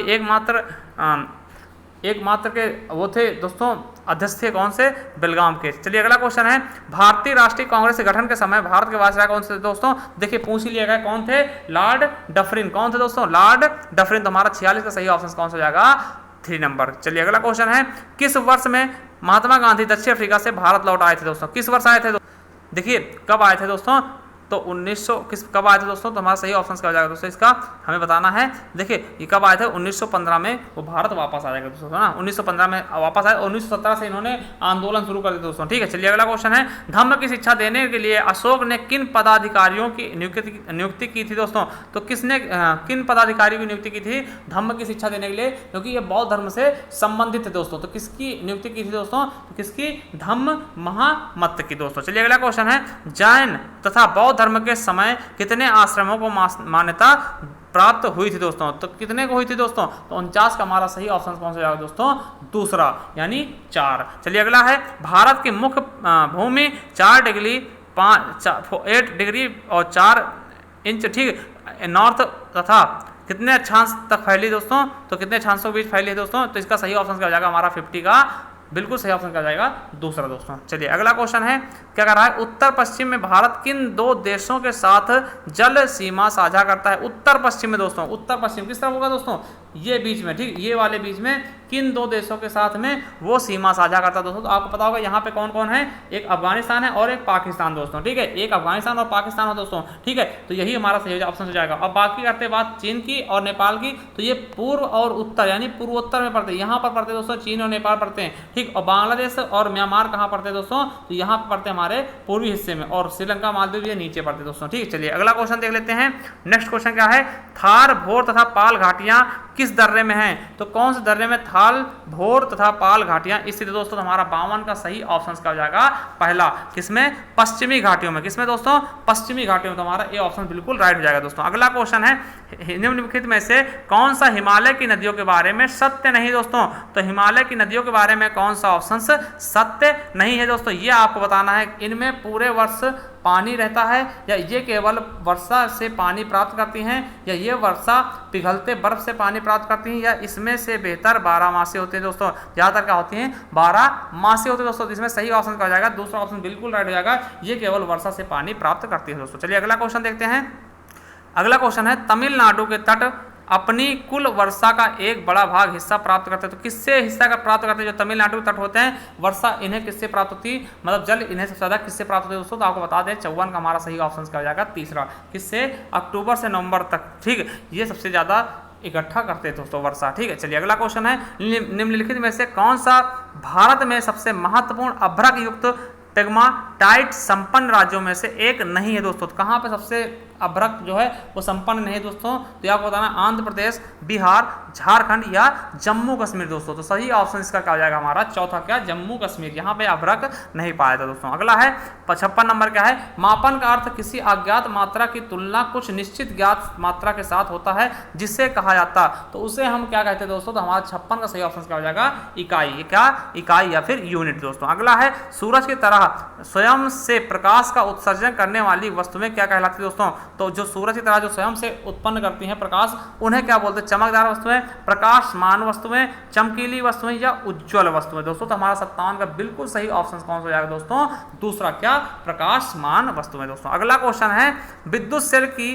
एकमात्र के वो थे दोस्तों, अध्यक्ष थे कौन से, बेलगाम के। चलिए अगला क्वेश्चन है, भारतीय राष्ट्रीय कांग्रेस के गठन के समय भारत के वायसराय कौन से दोस्तों। देखिए पूछ ही लिया गया कौन थे, लॉर्ड डफरिन। कौन थे दोस्तों, लॉर्ड डफरिन। तो हमारा 46 का सही ऑप्शन कौन सा हो जाएगा, 3 नंबर। चलिए अगला क्वेश्चन है, किस वर्ष में महात्मा गांधी दक्षिण अफ्रीका से भारत लौट आए थे दोस्तों। किस वर्ष आए थे, देखिए कब आए थे दोस्तों, तो 1900 कब आए थे दोस्तों, तो हमारा सही ऑप्शन क्या हो जाएगा दोस्तों, इसका हमें बताना है। देखिए ये कब आए थे, 1915 में वो भारत वापस आ जाएगा दोस्तों ना, 1915 में वापस आए, 1917 से इन्होंने आंदोलन शुरू कर दिया दोस्तों। ठीक है, चलिए अगला क्वेश्चन है, धम्म की शिक्षा देने के लिए अशोक ने किन पदाधिकारियों की नियुक्ति की थी दोस्तों। तो किसने किन पदाधिकारियों की नियुक्ति की थी धम्म की शिक्षा देने के लिए, क्योंकि ये बौद्ध धर्म से संबंधित है दोस्तों। तो किसकी नियुक्ति की थी दोस्तों, तो किसकी, धम्म महामत्त की दोस्तों। चलिए अगला क्वेश्चन है, जैन तथा बौद्ध धर्म के समय कितने आश्रमों को मान्यता प्राप्त हुई थी दोस्तों। तो कितने को हुई थी दोस्तों? तो 49 का हमारा सही ऑप्शन कौन सा जाएगा दोस्तों? दूसरा, यानी 4। चलिए अगला है, भारत की मुख्य भूमि 8 डिग्री और 4 इंच ठीक नॉर्थ तथा कितने अक्षांश तक फैली दोस्तों? तो कितने अक्षांशों के बीच फैली है दोस्तों? तो इसका सही ऑप्शन क्या हो जाएगा हमारा 50 का बिल्कुल सही ऑप्शन क्या हो जाएगा? दूसरा दोस्तों। चलिए अगला क्वेश्चन है, क्या कर रहा है, उत्तर पश्चिम में भारत किन 2 देशों के साथ जल सीमा साझा करता है? उत्तर पश्चिम में दोस्तों, उत्तर पश्चिम किस तरफ होगा दोस्तों? ये बीच में, ठीक, ये वाले बीच में किन 2 देशों के साथ में वो सीमा साझा करता है दोस्तों? तो आपको पता होगा यहाँ पे कौन कौन है, एक अफगानिस्तान है और एक पाकिस्तान दोस्तों, ठीक है, एक अफगानिस्तान और पाकिस्तान है दोस्तों, ठीक है। तो यही हमारा सही ऑप्शन हो जाएगा। अब बाकी करते बात चीन की और नेपाल की, तो ये पूर्व और उत्तर यानी पूर्वोत्तर में पड़ते हैं, यहाँ पर पड़ते हैं दोस्तों चीन और नेपाल पड़ते हैं, ठीक। और बांग्लादेश और म्यांमार कहाँ पड़ते हैं दोस्तों? तो यहाँ पर पड़ते हैं हमारे पूर्वी हिस्से में, और श्रीलंका मालदीव ये नीचे पड़ते हैं दोस्तों, ठीक। चलिए अगला क्वेश्चन देख लेते हैं। नेक्स्ट क्वेश्चन क्या है, थार, भोर तथा पाल घाटियां किस दर्रे में हैं? तो कौन से दर्रे में थाल, भोर तथा पाल घाटियां स्थित है दोस्तों? तो हमारा 52 का सही ऑप्शन क्या हो जाएगा? पहला, किसमें? पश्चिमी घाटियों में। किसमें दोस्तों? पश्चिमी घाटियों में। तो हमारा ए ऑप्शन बिल्कुल राइट हो जाएगा दोस्तों। अगला क्वेश्चन है, निम्नलिखित में से कौन सा हिमालय की नदियों के बारे में सत्य नहीं दोस्तों? तो हिमालय की नदियों के बारे में कौन सा ऑप्शन सत्य नहीं है दोस्तों? ये आपको बताना है, इनमें पूरे वर्ष पानी रहता है, या ये केवल वर्षा से पानी प्राप्त करती हैं, या ये वर्षा पिघलते बर्फ से पानी प्राप्त करती हैं, या इसमें से बेहतर 12 मासी होते हैं दोस्तों? ज़्यादातर क्या होती हैं? 12 मासी होते हैं दोस्तों। इसमें सही ऑप्शन क्या हो जाएगा? दूसरा ऑप्शन बिल्कुल राइट हो जाएगा, ये केवल वर्षा से पानी प्राप्त करती है दोस्तों। चलिए अगला क्वेश्चन देखते हैं। अगला क्वेश्चन है, तमिलनाडु के तट अपनी कुल वर्षा का एक बड़ा भाग हिस्सा प्राप्त करते हैं। तो किससे हिस्सा का प्राप्त करते हैं? जो तमिलनाडु के तट होते हैं, वर्षा इन्हें किससे प्राप्त होती है, मतलब जल इन्हें सबसे ज्यादा किससे प्राप्त होती है दोस्तों? तो आपको बता दें 54 का हमारा सही ऑप्शन क्या हो जाएगा? तीसरा, किससे? अक्टूबर से नवंबर तक, ठीक, ये सबसे ज्यादा इकट्ठा करते हैं दोस्तों वर्षा, ठीक है। चलिए अगला क्वेश्चन है, निम्नलिखित में से कौन सा भारत में सबसे महत्वपूर्ण अभ्रक युक्त पेग्माटाइट संपन्न राज्यों में से एक नहीं है दोस्तों? तो कहाँ पे सबसे अभ्रक जो है वो संपन्न नहीं है दोस्तों? तो आपको बताना, आंध्र प्रदेश, बिहार, झारखंड या जम्मू कश्मीर दोस्तों। तो सही ऑप्शन इसका क्या हो जाएगा हमारा? चौथा, क्या? जम्मू कश्मीर, यहाँ पे अभ्रक नहीं पाया था दोस्तों। अगला है 55 नंबर, क्या है, मापन का अर्थ किसी अज्ञात मात्रा की तुलना कुछ निश्चित ज्ञात मात्रा के साथ होता है जिससे कहा जाता, तो उसे हम क्या कहते हैं दोस्तों? तो हमारा 56 का सही ऑप्शन क्या हो जाएगा? इकाई। ये क्या? इकाई या फिर यूनिट दोस्तों। अगला है, सूरज की तरह स्वयं से प्रकाश का उत्सर्जन करने वाली वस्तुएं क्या कहलाती है दोस्तों? तो जो सूरज की तरह जो स्वयं से उत्पन्न करती हैं प्रकाश, उन्हें क्या बोलते हैं? चमकदार वस्तुएं, प्रकाशमान वस्तुएं, चमकीली वस्तुएं या उज्ज्वल वस्तुएं दोस्तों। तो हमारा 57 का बिल्कुल सही ऑप्शन कौन सा हो जाएगा दोस्तों? दूसरा, क्या? प्रकाशमान वस्तुएं दोस्तों। अगला क्वेश्चन है, विद्युत सेल की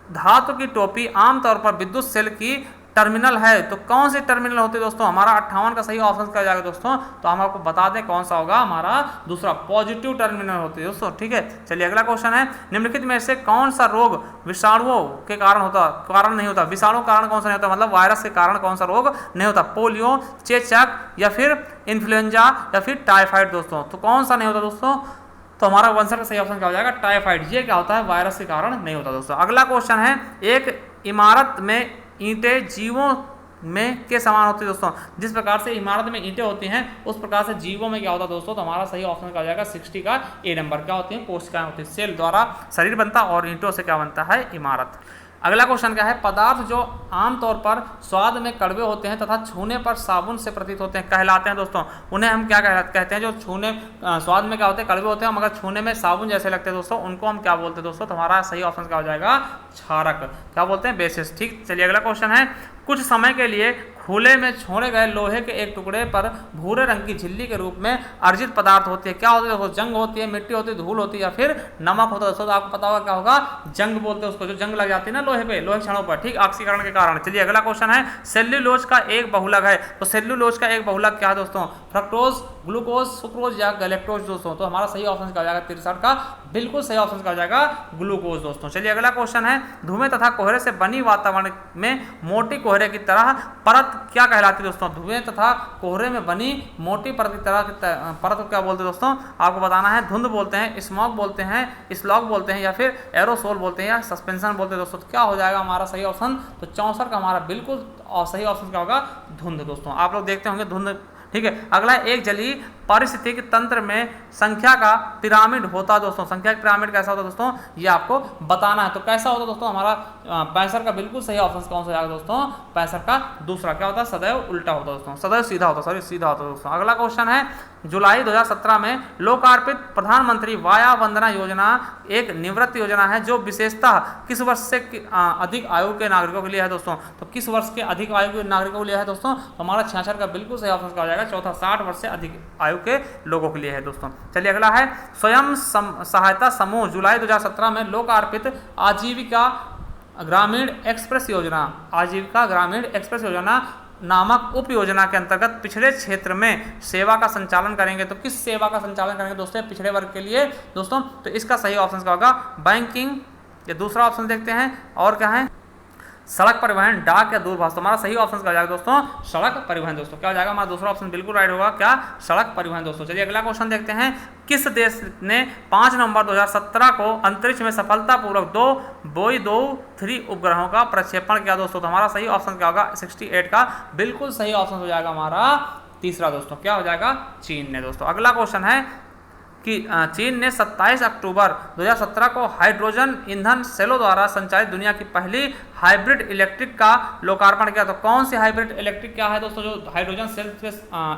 धातु की टोपी आमतौर पर विद्युत सेल की टर्मिनल है, तो कौन से टर्मिनल होते हैं दोस्तों? हमारा 58 का सही ऑप्शन क्या जाएगा दोस्तों? तो हम आपको बता दें कौन सा होगा हमारा? दूसरा, पॉजिटिव टर्मिनल होते हैं दोस्तों, ठीक है। चलिए अगला क्वेश्चन है, निम्नलिखित में से कौन सा रोग विषाणुओं के कारण नहीं होता? विषाणु कारण कौन सा नहीं होता, मतलब वायरस के कारण कौन सा रोग नहीं होता? पोलियो, चेचक या फिर इन्फ्लुएंजा या फिर टाइफाइड दोस्तों। तो कौन सा नहीं होता दोस्तों? तो हमारा आंसर का सही ऑप्शन क्या हो जाएगा? टाइफाइड। ये क्या होता है? वायरस के कारण नहीं होता दोस्तों। अगला क्वेश्चन है, एक इमारत में ईंटें जीवों में के समान होती है दोस्तों। जिस प्रकार से इमारत में ईंटें होती हैं उस प्रकार से जीवों में क्या होता है दोस्तों? तो हमारा सही ऑप्शन क्या हो जाएगा? 60 का ए नंबर। क्या होती है? कोशिकाएं होती है। सेल द्वारा शरीर बनता और ईंटों से क्या बनता है? इमारत। अगला क्वेश्चन क्या है, पदार्थ जो आमतौर पर स्वाद में कड़वे होते हैं तथा छूने पर साबुन से प्रतीत होते हैं कहलाते हैं दोस्तों, उन्हें हम क्या कहते हैं? जो छूने स्वाद में क्या होते हैं? कड़वे होते हैं, मगर छूने में साबुन जैसे लगते हैं दोस्तों, उनको हम क्या बोलते हैं दोस्तों? तो हमारा सही ऑप्शन क्या हो जाएगा? क्षारक। क्या बोलते हैं? बेसिस। ठीक, चलिए अगला क्वेश्चन है, कुछ समय के लिए खुले में छोड़े गए लोहे के एक टुकड़े पर भूरे रंग की झिल्ली के रूप में अर्जित पदार्थ होती है, क्या होती है? जंग होती है, मिट्टी होती है, धूल होती है या फिर नमक होता है दोस्तों। तो आपको पता होगा क्या होगा? जंग बोलते हैं उसको, जो जंग लग जाती है ना लोहे पे, लोहे क्षणों पर, ठीक, ऑक्सीकरण के कारण। चलिए अगला क्वेश्चन है, सेल्यूलोज का एक बहुलक है, तो सेल्यूलोज का एक बहुलक क्या है दोस्तों? फ्रक्टोज, ग्लूकोज, सुक्रोज या गैलेक्टोज दोस्तों। तो हमारा सही ऑप्शन क्या हो जाएगा? 63 का बिल्कुल सही ऑप्शन क्या हो जाएगा? ग्लूकोज दोस्तों। चलिए अगला क्वेश्चन है, धुएं तथा कोहरे से बनी वातावरण में मोटी कोहरे की तरह परत क्या कहलाती है दोस्तों? धुएं तथा कोहरे में बनी मोटी परत की तरह परत को क्या बोलते हैं दोस्तों? आपको बताना है। धुंध बोलते हैं, स्मॉग बोलते हैं, स्लॉग बोलते हैं या फिर एरोसोल बोलते हैं या सस्पेंशन बोलते हैं दोस्तों। तो क्या हो जाएगा हमारा सही ऑप्शन? तो 64 का हमारा बिल्कुल सही ऑप्शन क्या होगा? धुंध दोस्तों। आप लोग देखते होंगे धुंध ठीक है। अगला है एक जलीय पारिस्थितिकी तंत्र में संख्या का पिरामिड होता है दोस्तों। संख्या का पिरामिड कैसा होता है दोस्तों, ये आपको बताना है। तो कैसा होता है दोस्तों, हमारा 65 का बिल्कुल सही ऑप्शन कौन सा जाएगा दोस्तों, 65 का दूसरा क्या होता है, सदैव उल्टा होता है दोस्तों, सदैव सीधा होता है, सॉरी सीधा होता है दोस्तों। अगला क्वेश्चन है जुलाई 2017 में लोकार्पित प्रधानमंत्री वाया वंदना योजना एक निवृत्ति योजना है जो विशेषतः किस वर्ष से अधिक आयु के नागरिकों के लिए है दोस्तों। तो किस वर्ष के अधिक आयु के नागरिकों के लिए है दोस्तों, तो हमारा 66 का बिल्कुल सही ऑप्शन क्या हो जाएगा, चौथा 60 वर्ष से अधिक आयु के लोगों के लिए है दोस्तों। चलिए अगला है स्वयं सहायता समूह जुलाई 2017 में लोकार्पित आजीविका ग्रामीण एक्सप्रेस योजना, आजीविका ग्रामीण एक्सप्रेस योजना नामक उप योजना के अंतर्गत पिछड़े क्षेत्र में सेवा का संचालन करेंगे। तो किस सेवा का संचालन करेंगे दोस्तों, पिछड़े वर्ग के लिए दोस्तों। तो इसका सही ऑप्शन क्या होगा, बैंकिंग, ये दूसरा ऑप्शन देखते हैं। और क्या है, सड़क परिवहन, डाक या दूरभाष। तो हमारा सही ऑप्शन क्या हो जाएगा दोस्तों, सड़क परिवहन दोस्तों। क्या हो जाएगा हमारा दूसरा ऑप्शन बिल्कुल राइट होगा, क्या, सड़क परिवहन दोस्तों। चलिए अगला क्वेश्चन देखते हैं। किस देश ने 5 नवंबर 2017 को अंतरिक्ष में सफलतापूर्वक 2 Boeing-3 उपग्रहों का प्रक्षेपण किया दोस्तों। तो हमारा सही ऑप्शन क्या होगा, 68 का बिल्कुल सही ऑप्शन हो जाएगा हमारा तीसरा दोस्तों, क्या हो जाएगा, चीन ने दोस्तों। अगला क्वेश्चन है कि चीन ने 27 अक्टूबर 2017 को हाइड्रोजन ईंधन सेलों द्वारा संचालित दुनिया की पहली हाइब्रिड इलेक्ट्रिक का लोकार्पण किया। तो कौन सी हाइब्रिड इलेक्ट्रिक क्या है दोस्तों, जो हाइड्रोजन सेल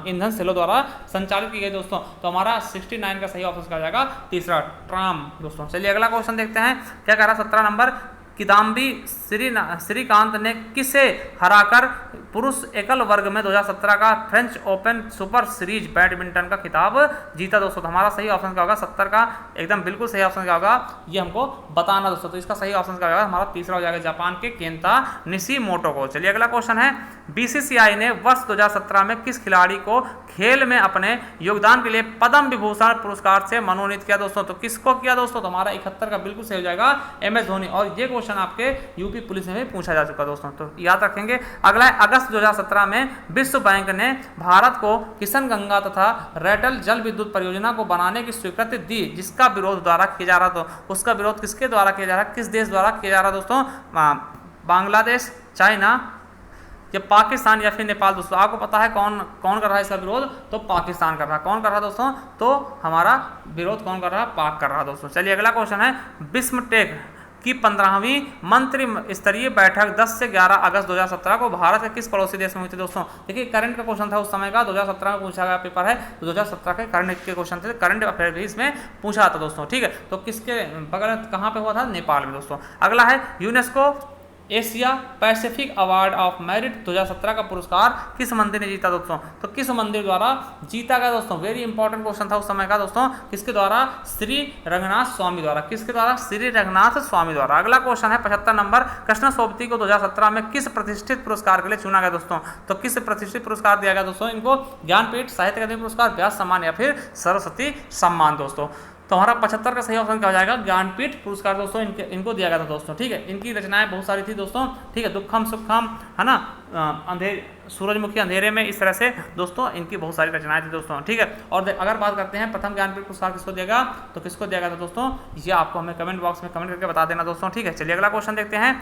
ईंधन सेलों द्वारा संचालित की गई दोस्तों। तो हमारा 69 का सही ऑप्शन क्या जाएगा, तीसरा, ट्राम दोस्तों। चलिए अगला क्वेश्चन देखते हैं, क्या कह रहा है 17 नंबर, किदाम्बी श्रीकांत ने किसे हराकर पुरुष एकल वर्ग में 2017 का French open super series badminton का खिताब जीता दोस्तों। तो हमारा सही ऑप्शन क्या होगा, 70 का एकदम बिल्कुल सही ऑप्शन क्या होगा, ये हमको बताना दोस्तों। तो इसका सही ऑप्शन क्या होगा, हमारा तीसरा हो जाएगा, जापान के केंता निशिमोटो को। चलिए अगला क्वेश्चन है, बीसीसीआई ने वर्ष 2017 में किस खिलाड़ी को खेल में अपने योगदान के लिए पद्म विभूषण पुरस्कार से मनोनीत किया दोस्तों। तो किसको किया दोस्तों, तो हमारा 71 का बिल्कुल सही हो जाएगा, MS धोनी। और ये क्वेश्चन आपके यूपी पुलिस में भी पूछा जा चुका दोस्तों, तो याद रखेंगे। अगला है अगस्त 2017 में विश्व बैंक ने भारत को किशनगंगा तथा रैटल जल विद्युत परियोजना को बनाने की स्वीकृति दी, जिसका विरोध द्वारा किया जा रहा। तो उसका विरोध किसके द्वारा किया जा रहा है, किस देश द्वारा किया जा रहा दोस्तों, बांग्लादेश, चाइना या पाकिस्तान या फिर नेपाल दोस्तों। आपको पता है कौन कौन कर रहा है इसका विरोध, तो पाकिस्तान कर रहा है। कौन कर रहा है दोस्तों, तो हमारा विरोध कौन कर रहा है, पाक कर रहा है दोस्तों। चलिए अगला क्वेश्चन है, बिस्मटेक की 15वीं मंत्री स्तरीय बैठक 10 से 11 अगस्त 2017 को भारत के किस पड़ोसी देश में हुई थी दोस्तों। देखिए करंट का क्वेश्चन था उस समय का, 2017 में पूछा गया पेपर है, तो 2017 के करंट के क्वेश्चन थे, करंट अफेयर भी इसमें पूछा था दोस्तों, ठीक है। तो किसके बगल में, कहाँ पे हुआ था, नेपाल में दोस्तों। अगला है UNESCO Asia Pacific award of merit 2017 का पुरस्कार किस मंदिर ने जीता दोस्तों। तो किस मंदिर द्वारा जीता गया दोस्तों, वेरी इंपॉर्टेंट क्वेश्चन था उस समय का दोस्तों। किसके द्वारा, श्री रंगनाथ स्वामी द्वारा। किसके द्वारा, श्री रंगनाथ स्वामी द्वारा। अगला क्वेश्चन है 75 नंबर, कृष्ण सोबती को 2017 में किस प्रतिष्ठित पुरस्कार के लिए चुना गया दोस्तों। तो किस प्रतिष्ठित पुरस्कार दिया गया दोस्तों इनको, ज्ञानपीठ, साहित्य अकादमी पुरस्कार, व्यास सम्मान या फिर सरस्वती सम्मान दोस्तों। तो हमारा 75 का सही ऑप्शन क्या हो जाएगा, ज्ञानपीठ पुरस्कार दोस्तों, इनको दिया गया था दोस्तों, ठीक है। इनकी रचनाएं बहुत सारी थी दोस्तों, ठीक है, दुखम सुखम है ना, सूरजमुखी अंधेरे में, इस तरह से दोस्तों इनकी बहुत सारी रचनाएं थी दोस्तों, ठीक है। और अगर बात करते हैं प्रथम ज्ञानपीठ पुरस्कार किसको देगा, तो किसको दिया गया था दोस्तों, ये आपको हमें कमेंट बॉक्स में कमेंट करके बता देना दोस्तों, ठीक है। चलिए अगला क्वेश्चन देखते हैं,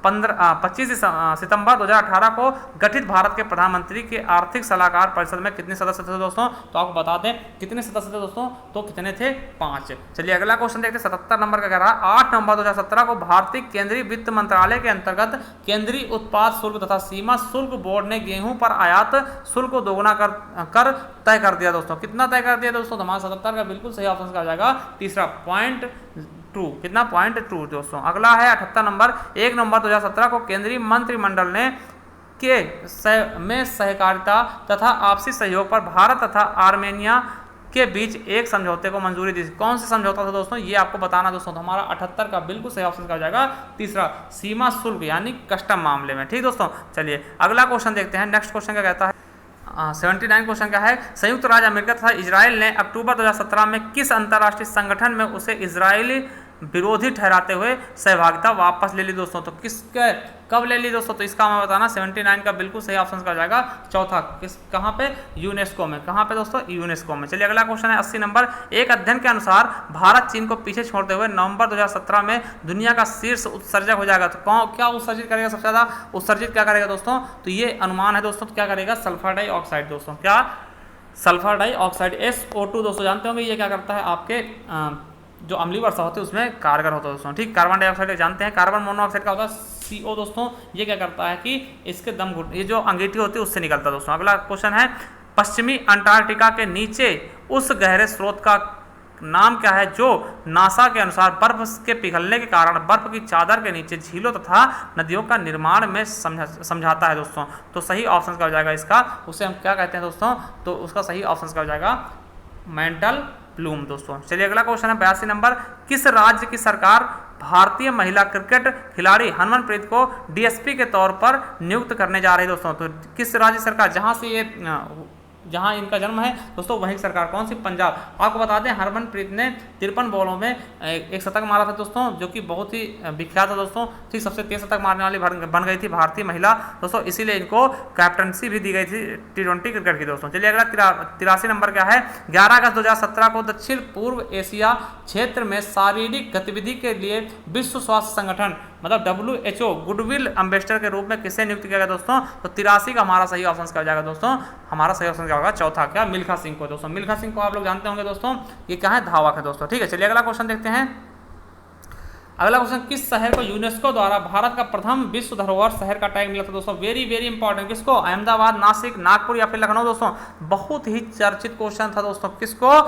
25 सितंबर 2018 को गठित भारत के प्रधानमंत्री के आर्थिक सलाहकार परिषद में कितने सदस्य थे दोस्तों। तो आपको बता दें कितने सदस्य थे दोस्तों, तो कितने थे, 5। चलिए अगला क्वेश्चन देखते हैं, 77 नंबर का कह रहा है, 8 नवंबर 2017 को भारतीय केंद्रीय वित्त मंत्रालय के अंतर्गत केंद्रीय उत्पाद शुल्क तथा सीमा शुल्क बोर्ड ने गेहूं पर आयात शुल्क को दोगुना कर तय कर दिया दोस्तों। कितना तय कर दिया दोस्तों, तो हमारा 77 का बिल्कुल सही ऑप्शन आ जाएगा, तीसरा, 0.2, कितना, 0.2 दोस्तों। अगला है 78 नंबर, 1 नवंबर 2017 को केंद्रीय मंत्रिमंडल ने में सहकारिता तथा आपसी सहयोग पर भारत तथा आर्मेनिया के बीच एक समझौते को मंजूरी दी। कौन सा समझौता था दोस्तों, ये आपको बताना दोस्तों। तो हमारा 78 का बिल्कुल सही ऑप्शन क्या हो जाएगा, तीसरा, सीमा शुल्क यानी कस्टम मामले में, ठीक दोस्तों। चलिए अगला क्वेश्चन देखते हैं, नेक्स्ट क्वेश्चन क्या कहता है, 79 क्वेश्चन क्या है, संयुक्त राज्य अमेरिका तथा इजराइल ने अक्टूबर 2017 में किस अंतर्राष्ट्रीय संगठन में उसे इजरायली विरोधी ठहराते हुए सहभागिता वापस ले ली दोस्तों। तो किसके कब ले ली दोस्तों, तो इसका हमें बताना, 79 का बिल्कुल सही ऑप्शन का जाएगा, चौथा, किस, कहाँ पे, यूनेस्को में। कहाँ पे दोस्तों, यूनेस्को में। चलिए अगला क्वेश्चन है 80 नंबर, एक अध्ययन के अनुसार भारत चीन को पीछे छोड़ते हुए नवंबर 2017 में दुनिया का शीर्ष उत्सर्जक हो जाएगा। तो क्या उत्सर्जित करेगा, सबसे ज़्यादा उत्सर्जित क्या करेगा दोस्तों, तो ये अनुमान है दोस्तों, तो क्या करेगा, सल्फर डाइऑक्साइड दोस्तों। क्या सल्फर डाइऑक्साइड SO2 दोस्तों जानते होंगे ये क्या करता है, आपके जो अम्लीय वर्षा होती है उसमें कारगर होता है दोस्तों। ठीक, कार्बन डाइऑक्साइड जानते हैं, कार्बन मोनोऑक्साइड का होता है CO दोस्तों, ये क्या करता है कि इसके दम घुट, ये जो अंगीठी होती है उससे निकलता है दोस्तों। अगला क्वेश्चन है, पश्चिमी अंटार्कटिका के नीचे उस गहरे स्रोत का नाम क्या है जो नासा के अनुसार बर्फ के पिघलने के कारण बर्फ की चादर के नीचे झीलों तथा नदियों का निर्माण में समझाता है दोस्तों। तो सही ऑप्शन का हो जाएगा इसका, उसे हम क्या कहते हैं दोस्तों, तो उसका सही ऑप्शन का हो जाएगा मेंटल प्लूम दोस्तों। चलिए अगला क्वेश्चन है 82 नंबर, किस राज्य की सरकार भारतीय महिला क्रिकेट खिलाड़ी हरमनप्रीत को DSP के तौर पर नियुक्त करने जा रही है दोस्तों। तो किस राज्य सरकार, जहां इनका जन्म है दोस्तों वही सरकार, कौन सी, पंजाब। आपको बता दें हरमनप्रीत ने 53 बॉलों में एक शतक मारा था दोस्तों, जो कि बहुत ही विख्यात है दोस्तों। ठीक, सबसे तेज शतक मारने वाली बन गई थी भारतीय महिला दोस्तों, इसीलिए इनको कैप्टनसी भी दी गई थी T20 क्रिकेट की दोस्तों। चलिए अगला 83 नंबर क्या है, 11 अगस्त 2017 को दक्षिण पूर्व एशिया क्षेत्र में शारीरिक गतिविधि के लिए विश्व स्वास्थ्य संगठन मतलब WHO गुडविल एम्बेसडर के रूप में किसे नियुक्त किया गया दोस्तों। तो 83 का हमारा सही ऑप्शन क्या हो जाएगा दोस्तों, हमारा सही ऑप्शन क्या होगा, चौथा क्या, मिल्खा सिंह को दोस्तों। मिल्खा सिंह को आप लोग जानते होंगे दोस्तों, ये क्या है, धावक है दोस्तों। ठीक है, चलिए अगला क्वेश्चन देखते हैं। अगला क्वेश्चन, किस शहर को यूनेस्को द्वारा भारत का प्रथम विश्व धरोहर शहर का टैग मिला था दोस्तों। वेरी वेरी इंपॉर्टेंट, किसको, अहमदाबाद, नासिक, नागपुर या फिर लखनऊ दोस्तों। बहुत ही चर्चित क्वेश्चन था दोस्तों, किसको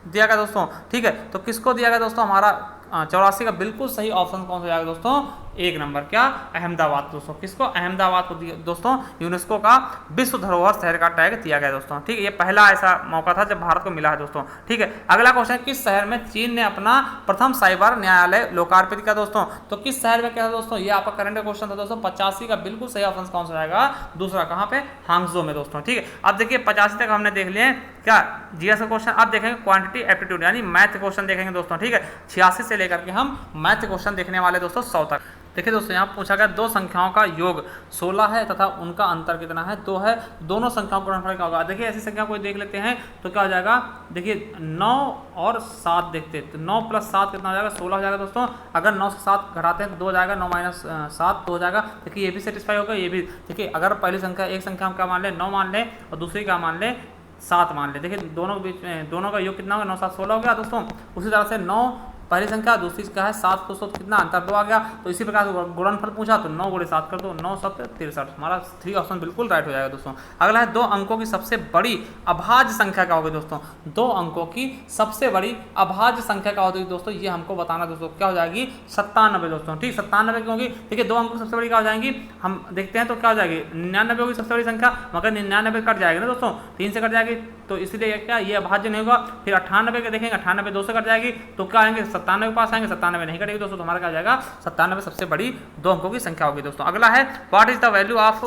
दिया गया दोस्तों। ठीक है, तो किसको दिया गया दोस्तों, हमारा 84 का बिल्कुल सही ऑप्शन कौन सा जाएगा दोस्तों, 1 नंबर क्या, अहमदाबाद दोस्तों। किसको, अहमदाबाद को दोस्तों यूनेस्को का विश्व धरोहर शहर का टैग दिया गया दोस्तों। ठीक है, ये पहला ऐसा मौका था जब भारत को मिला है दोस्तों। ठीक है, अगला क्वेश्चन, किस शहर में चीन ने अपना प्रथम साइबर न्यायालय लोकार्पित किया दोस्तों। तो किस शहर में क्या था दोस्तों, ये आपका करंट क्वेश्चन था दोस्तों। 85 का बिल्कुल सही ऑप्शन कौन सा जाएगा, दूसरा, कहाँ पे, हांगझो में दोस्तों। ठीक है, अब देखिए 85 तक हमने देख लिए क्या, जीएस का क्वेश्चन। अब देखेंगे क्वांटिटी एप्टीट्यूड यानी मैथ क्वेश्चन देखेंगे दोस्तों। ठीक है, 86 से लेकर के हम मैथ क्वेश्चन देखने वाले दोस्तों 100 तक। देखिए दोस्तों, यहाँ पूछा गया दो संख्याओं का योग 16 है तथा उनका अंतर कितना है, 2 है। दोनों संख्याओं का गुणनफल क्या होगा। देखिए ऐसी संख्या कोई देख लेते हैं तो क्या हो जाएगा, देखिए 9 और 7 देखते हैं, तो 9 + 7 कितना हो जाएगा, 16 हो जाएगा दोस्तों। अगर 9 से 7 घटाते हैं तो 2 हो जाएगा, 9 - 7 2 हो जाएगा। देखिए ये भी सेटिस्फाई होगा, ये भी। देखिए अगर पहली संख्या, एक संख्या हम क्या मान लें, 9 मान लें, और दूसरी क्या मान लें, 7 मान लें। देखिए दोनों के बीच में, दोनों का योग कितना होगा, 9 - 7 16 हो गया दोस्तों। उसी तरह से 9 पहली संख्या, दूसरी क्या है 7 को 7 कितना अंतर 2 आ गया। तो इसी प्रकार से गुणनफल पूछा तो 9 × 7 कर दो, 9 × 7 63। हमारा 3 ऑप्शन बिल्कुल राइट हो जाएगा दोस्तों। अगला है 2 अंकों की सबसे बड़ी अभाज्य संख्या क्या होगी दोस्तों। 2 अंकों की सबसे बड़ी अभाज्य संख्या क्या होगी दोस्तों, ये हमको बताना दोस्तों। क्या हो जाएगी, 97 दोस्तों। ठीक, 97 क्यों होगी, देखिए 2 अंकों की सबसे बड़ी क्या हो जाएंगी, हम देखते हैं तो क्या हो जाएगी, 99 होगी सबसे बड़ी संख्या, मगर 99 कट जाएगी ना दोस्तों, 3 से कट जाएगी, तो इसलिए क्या ये अभाज्य नहीं होगा। फिर 98 के देखेंगे, 98 2 से कट जाएगी, तो क्या आएंगे, 97 के पास आएंगे, 97 नहीं कटेगी दोस्तों, तो हमारा क्या हो जाएगा, 97 सबसे बड़ी 2 अंकों की संख्या होगी दोस्तों। अगला है what is the value of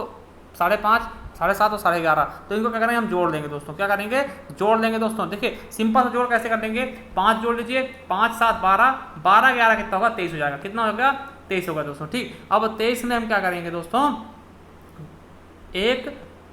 5.5, 7.5 और 11.5। तो इनको क्या करेंगे, हम जोड़ देंगे दोस्तों। क्या करेंगे, जोड़ लेंगे दोस्तों। देखिए सिंपल सा जोड़ कैसे कर देंगे, 5 जोड़ लीजिए, 5 - 7 12, 12 11 कितना होगा, 23 हो जाएगा। कितना हो गया, 23 होगा दोस्तों। ठीक, अब 23 में हम क्या करेंगे दोस्तों, 1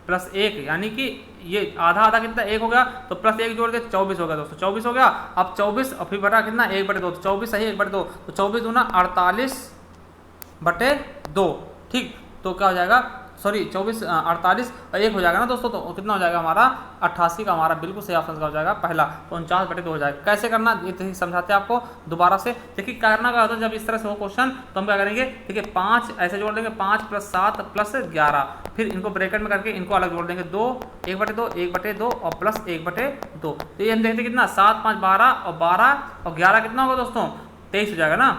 + 1 यानी कि ये आधा आधा कितना 1 हो गया, तो +1 जोड़ के 24 हो गया दोस्तों। 24 हो गया। अब 24 और फिर बटा कितना, 1/2, तो 24 सही 1/2, तो 24 दूना 48/2। ठीक, तो क्या हो जाएगा, सॉरी 24 48 और 1 हो जाएगा ना दोस्तों, तो कितना हो जाएगा हमारा 88 का हमारा बिल्कुल सही ऑप्शन का हो जाएगा पहला, तो 49/2 हो जाएगा। कैसे करना ये समझाते हैं आपको दोबारा से। देखिए करना क्या होता है, जब इस तरह से हो क्वेश्चन तो हम क्या करेंगे, देखिए 5 ऐसे जोड़ देंगे, 5 + 7 + 11, फिर इनको ब्रैकेट में करके इनको अलग जोड़ देंगे, 2 1/2 1/2 और +1/2। तो ये हम देखते कितना, 7 5 12 और 12 और 11 कितना होगा दोस्तों, 23 हो जाएगा ना,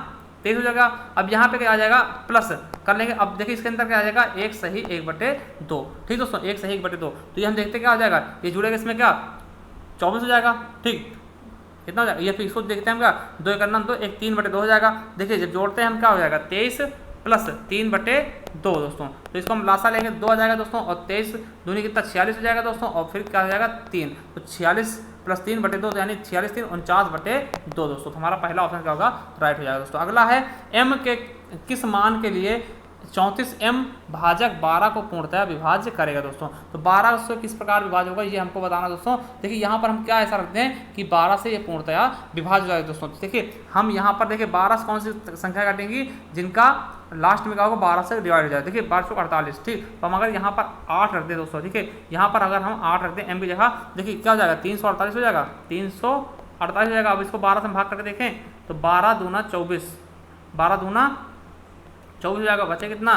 23 हो जाएगा। अब यहाँ पे क्या आ जाएगा, प्लस कर लेंगे। अब देखिए इसके अंदर क्या आ जाएगा, 1 सही 1/2। ठीक दोस्तों, 1 सही 1/2। तो ये हम देखते क्या हो जाएगा, ये जुड़ेगा इसमें क्या, 24 हो जाएगा। ठीक, कितना हो जाएगा, ये फिर इसको देखते हैं हम क्या, 2 × 9 2, 1 3/2 हो जाएगा। देखिए जब जोड़ते हैं हम क्या हो जाएगा, 23 + 3/2 दोस्तों। तो इसको हम लासा लेंगे, 2 आ जाएगा दोस्तों, और 23 दूनी कितना 46 हो जाएगा दोस्तों, और फिर क्या हो जाएगा 3, तो 46 + 3/2 यानी 46 3 49/2 दोस्तों। तो हमारा पहला ऑप्शन क्या होगा, राइट हो जाएगा दोस्तों। अगला है m के किस मान के लिए 34m भाजक 12 को पूर्णतः विभाज्य करेगा दोस्तों। तो 12 से किस प्रकार विभाज्य होगा ये हमको बताना दोस्तों। देखिए यहाँ पर हम क्या ऐसा रखते हैं कि 12 से ये पूर्णतः विभाज्य हो जाएगा दोस्तों। देखिए हम यहाँ पर देखिए 12 से कौन सी संख्या काटेंगी, जिनका लास्ट में क्या होगा 12 से डिवाइड हो जाए। देखिए 1248, ठीक। तो हम अगर यहाँ पर 8 रख दें दोस्तों, ठीक है, यहाँ पर अगर हम 8 रख दें m की जगह, देखिए क्या हो जाएगा 348 हो जाएगा, 348 हो जाएगा। अब इसको 12 से हम भाग करके देखें तो 12 दूना 24, 12 दूना 24 हो जाएगा, बचे कितना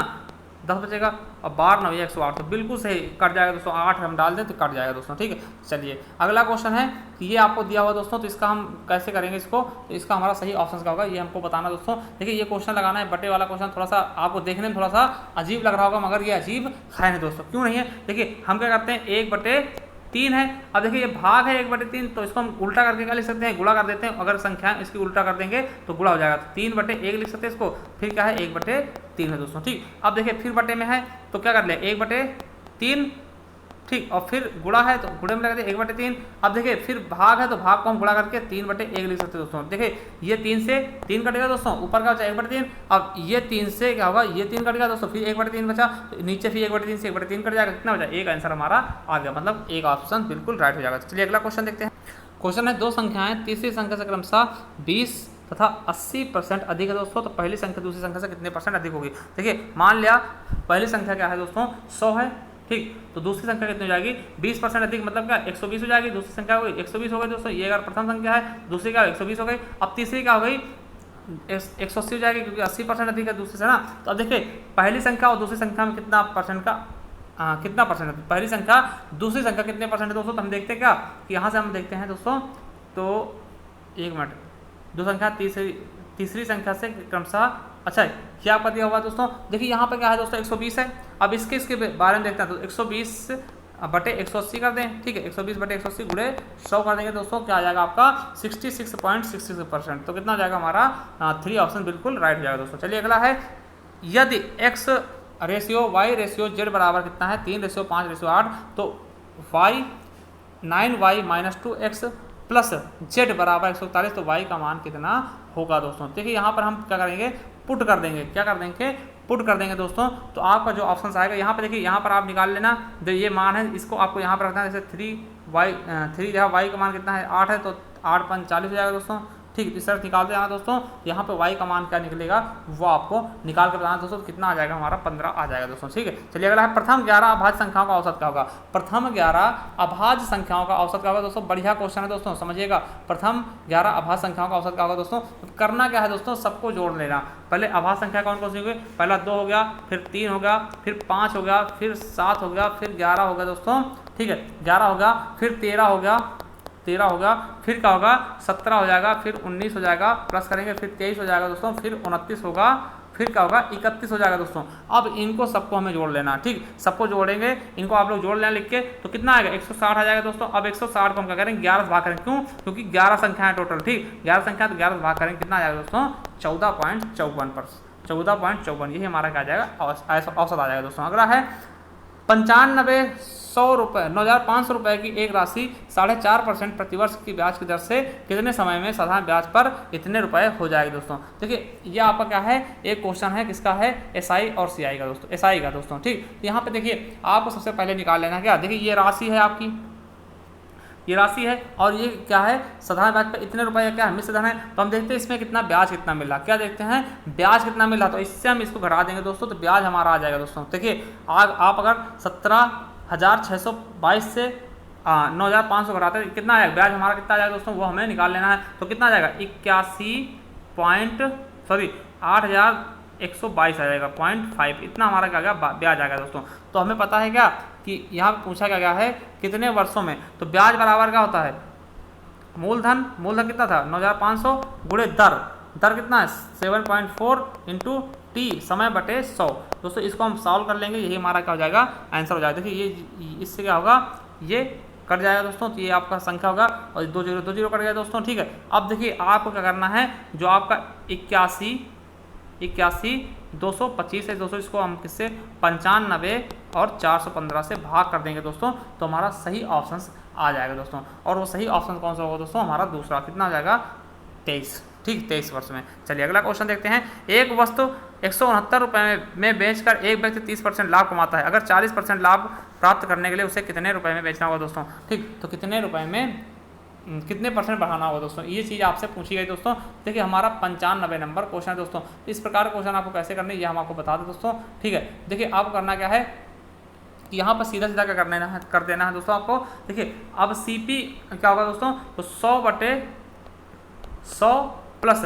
10 बचेगा, और 12 9 108, तो बिल्कुल सही कट जाएगा दोस्तों। 8 हम डाल दें तो कट जाएगा दोस्तों, ठीक है। चलिए अगला क्वेश्चन है कि ये आपको दिया हुआ दोस्तों, तो इसका हम कैसे करेंगे इसको, तो इसका हमारा सही ऑप्शन क्या होगा ये हमको बताना दोस्तों। देखिए ये क्वेश्चन लगाना है, बटे वाला क्वेश्चन थोड़ा सा आपको देखने में थोड़ा सा अजीब लग रहा होगा, मगर ये अजीब है नहीं दोस्तों। क्यों नहीं है, देखिए हम क्या करते हैं 1/3 है। अब देखिए ये भाग है 1/3, तो इसको हम उल्टा करके क्या लिख सकते हैं, गुणा कर देते हैं। अगर संख्या इसकी उल्टा कर देंगे तो गुणा हो जाएगा, तो 3/1 लिख सकते हैं इसको, फिर क्या है 1/3 है दोस्तों, ठीक। अब देखिए फिर बटे में है तो क्या कर ले 1/3, ठीक, और फिर गुणा है तो गुणे में लगा दे 1/3। अब देखिए फिर भाग है तो भाग को हम गुणा करके 3/1 लिख सकते हैं दोस्तों। देखिए ये 3 से 3 कटेगा दोस्तों, ऊपर का बचा 1/3। अब ये 3 से क्या होगा, ये 3 कटेगा दोस्तों, फिर 1/3 बचा, तो नीचे फिर 1/3 से 1/3 कट जाएगा, कितना बचा, एक आंसर हमारा आ गया, मतलब एक ऑप्शन बिल्कुल राइट हो जाएगा। चलिए अगला क्वेश्चन देखते हैं। क्वेश्चन है 2 संख्याएं तीसरी संख्या से क्रमशः 20 तथा 80% अधिक है दोस्तों, तो पहली संख्या दूसरी संख्या से कितने % अधिक होगी। देखिए मान लिया पहली संख्या क्या है दोस्तों 100 है, ठीक, तो दूसरी संख्या कितनी हो जाएगी 20% अधिक, मतलब क्या 120 हो जाएगी। दूसरी संख्या हो गई 120 हो गई दोस्तों, ये अगर प्रथम संख्या है, दूसरी क्या 120 हो गई। अब तीसरी क्या हो गई 180 हो जाएगी, क्योंकि 80% अधिक है दूसरी से ना। तो अब देखिए पहली संख्या और दूसरी संख्या में कितना परसेंट का कितना परसेंट है, पहली संख्या दूसरी संख्या कितने % है दोस्तों। तो हम देखते हैं क्या कि यहाँ से हम देखते हैं दोस्तों, तो 1 मिनट, दो संख्या तीसरी संख्या से क्रमशः, अच्छा क्या आपका दिया हुआ दोस्तों। देखिए यहाँ पे क्या है दोस्तों 120 है। अब इसके बारे में देखते हैं, तो 120/180 कर दें, ठीक है, 120/180 गुणे 100 कर देंगे दोस्तों, क्या आ जाएगा आपका 66.66%। तो कितना हो जाएगा हमारा 3 ऑप्शन बिल्कुल राइट हो जाएगा दोस्तों। चलिए अगला है, यदि x ratio y ratio z बराबर कितना है 3:5:8, तो y 9y - 2x plus z बराबर 141, तो y का मान कितना होगा दोस्तों। देखिए यहाँ पर हम क्या करेंगे, पुट कर देंगे, क्या कर देंगे, पुट कर देंगे दोस्तों। तो आपका जो ऑप्शन आएगा यहाँ पर, देखिए यहाँ पर आप निकाल लेना, जो ये मान है इसको आपको यहाँ पर रखना है। जैसे 3 जहाँ y का मान कितना है 8 है, तो 8 5 40 हो जाएगा दोस्तों, ठीक। इस तरह निकालते जाना दोस्तों, यहाँ पे y का मान क्या निकलेगा वो आपको निकाल कर बताना दोस्तों, कितना आ जाएगा हमारा 15 आ जाएगा दोस्तों, ठीक है। चलिए अगला है, प्रथम 11 अभाज्य संख्याओं का औसत क्या होगा। प्रथम 11 अभाज्य संख्याओं का औसत क्या होगा दोस्तों, बढ़िया क्वेश्चन है दोस्तों, समझिएगा। प्रथम 11 अभाज्य संख्याओं का औसत क्या होगा दोस्तों। करना क्या है दोस्तों, सबको जोड़ लेना। पहले अभाज्य संख्या कौन कौन सी होगी, पहला 2 हो गया, फिर 3 हो गया, फिर 5 हो गया, फिर 7 हो गया, फिर 11 हो गया दोस्तों, ठीक है, 11 हो गया, फिर 13 हो गया, फिर क्या होगा 17 हो जाएगा, फिर 19 हो जाएगा, प्लस करेंगे फिर 23 हो जाएगा दोस्तों, फिर 29 होगा, फिर क्या होगा 31 हो जाएगा दोस्तों। अब इनको सबको हमें जोड़ लेना, ठीक, सबको जोड़ेंगे, इनको आप लोग जोड़ लेना लिख के, तो कितना आएगा 160 आ जाएगा दोस्तों। अब 160 को हम क्या करेंगे 11 से भाग करेंगे, क्यों, क्योंकि 11 संख्या है टोटल, ठीक, 11 संख्या, तो 11 से भाग करेंगे, कितना आ जाएगा दोस्तों 14.54, यही हमारा क्या आ जाएगा औसत आ जाएगा दोस्तों। अगला है 9,500 रुपये की एक राशि 4.5% प्रतिवर्ष की ब्याज की दर से कितने समय में साधारण ब्याज पर इतने रुपए हो जाएगा दोस्तों। देखिए ये आपका क्या है, एक क्वेश्चन है, किसका है, एसआई और सीआई का दोस्तों, एसआई का दोस्तों, ठीक। यहाँ पे देखिए आपको सबसे पहले निकाल लेना क्या, देखिए ये राशि है आपकी, ये राशि है, और ये क्या है साधारण ब्याज पर इतने रुपए, क्या है मिश्र धन है। तो हम देखते हैं इसमें कितना ब्याज कितना मिल रहा, क्या देखते हैं ब्याज कितना मिल रहा, तो इससे हम इसको घटा देंगे दोस्तों, तो ब्याज हमारा आ जाएगा दोस्तों। देखिए आप अगर 17,622 से 9,500 घटाते हैं, कितना आएगा ब्याज हमारा, कितना आ जाएगा दोस्तों, वो हमें निकाल लेना है। तो कितना आ जाएगा 8,122 आ जाएगा 0.5, इतना हमारा क्या गया ब्याज आ गया दोस्तों। तो हमें पता है क्या कि यहाँ पूछा क्या गया है कितने वर्षों में, तो ब्याज बराबर क्या होता है मूलधन कितना था 9,500 गुणे दर कितना है 7.4 इंटू टी समय बटे 100 दोस्तों। इसको हम सॉल्व कर लेंगे, यही हमारा क्या हो जाएगा आंसर हो जाएगा। देखिए ये इससे क्या होगा, ये कट जाएगा दोस्तों, तो ये आपका संख्या होगा, और 2 जीरो कट गया दोस्तों, ठीक है। अब देखिए आपको क्या करना है, जो आपका 81,225 है दोस्तों, इसको हम किससे 95 और 415 से भाग कर देंगे दोस्तों, तो हमारा सही ऑप्शन आ जाएगा दोस्तों। और वो सही ऑप्शन कौन सा होगा दोस्तों, हमारा दूसरा, कितना हो जाएगा 23। ठीक 23 वर्ष में। चलिए अगला क्वेश्चन देखते हैं। एक वस्तु 169 रुपये में बेचकर एक व्यक्ति 30% लाभ कमाता है, अगर 40% लाभ प्राप्त करने के लिए उसे कितने रुपए में बेचना होगा दोस्तों। ठीक, तो कितने रुपए में कितने परसेंट बढ़ाना होगा दोस्तों, ये चीज़ आपसे पूछी गई दोस्तों। देखिए हमारा 95 नंबर क्वेश्चन है दोस्तों। तो इस प्रकार क्वेश्चन आपको कैसे करने ये हम आपको बता दें दोस्तों। ठीक है, देखिए आपको करना क्या है, यहाँ पर सीधा सीधा क्या कर देना है दोस्तों आपको। देखिए अब CP क्या होगा दोस्तों, तो 100/100 प्लस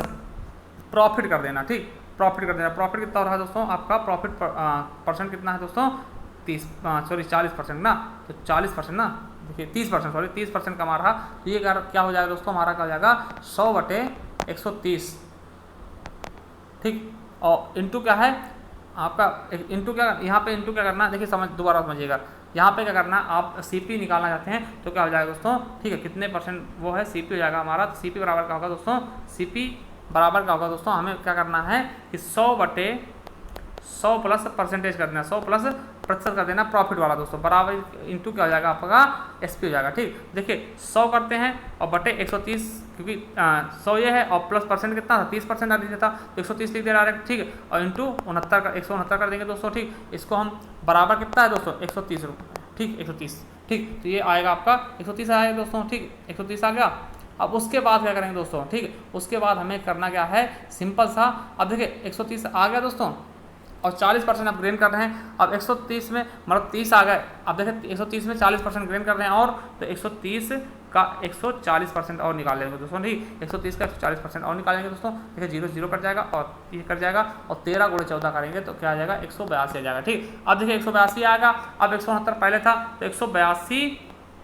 प्रॉफिट कर देना। ठीक, प्रॉफिट कर देना। प्रॉफिट कितना हो रहा है दोस्तों आपका, प्रॉफिट परसेंट कितना है दोस्तों, 40% ना, तो 40% ना, देखिए 30% 30% कमा रहा। तो ये क्या हो जाएगा दोस्तों, हमारा क्या हो जाएगा 100/130। ठीक, और इंटू क्या है आपका, इंटू क्या, यहाँ पे इंटू क्या करना है, देखिए दोबारा समझिएगा। यहाँ पे क्या करना है, आप CP निकालना चाहते हैं तो क्या हो जाएगा दोस्तों। ठीक है, कितने परसेंट वो है, CP हो जाएगा हमारा। तो CP बराबर क्या होगा दोस्तों, CP बराबर क्या होगा दोस्तों, हमें क्या करना है कि 100/100 प्लस परसेंटेज कर देना, 100 प्लस प्रतिशत कर देना प्रॉफिट वाला दोस्तों, बराबर इंटू क्या हो जाएगा आपका SP हो जाएगा। ठीक, देखिए 100 करते हैं और बटे 130, क्योंकि 100 ये है और प्लस परसेंट कितना था, 30% आ दिया था, तो 130 लिख दे रहा है। ठीक है, और इंटू 169 कर देंगे दोस्तों। ठीक, इसको हम बराबर कितना है दोस्तों 130 रुपये। ठीक, 130। ठीक, तो ये आएगा आपका 130 आएगा दोस्तों। ठीक, 130 आ गया। अब उसके बाद क्या करेंगे दोस्तों, ठीक, उसके बाद हमें करना क्या है, सिंपल सा। अब देखिए 130 आ गया दोस्तों और 40% आप ग्रेन कर रहे हैं। अब 130 में मतलब 30 आ गए। अब देखिए 130 में 40% ग्रेन कर रहे हैं, और तो 130 का 140% और निकाल लेंगे दोस्तों। ठीक, 130 का 140% और निकालेंगे दोस्तों। देखिए 0 0 कट जाएगा और ये कट जाएगा, और 13 × 14 करेंगे तो क्या आ जाएगा 182 आ जाएगा। ठीक, अब देखिए 182 आएगा। अब 169 पहले था तो 182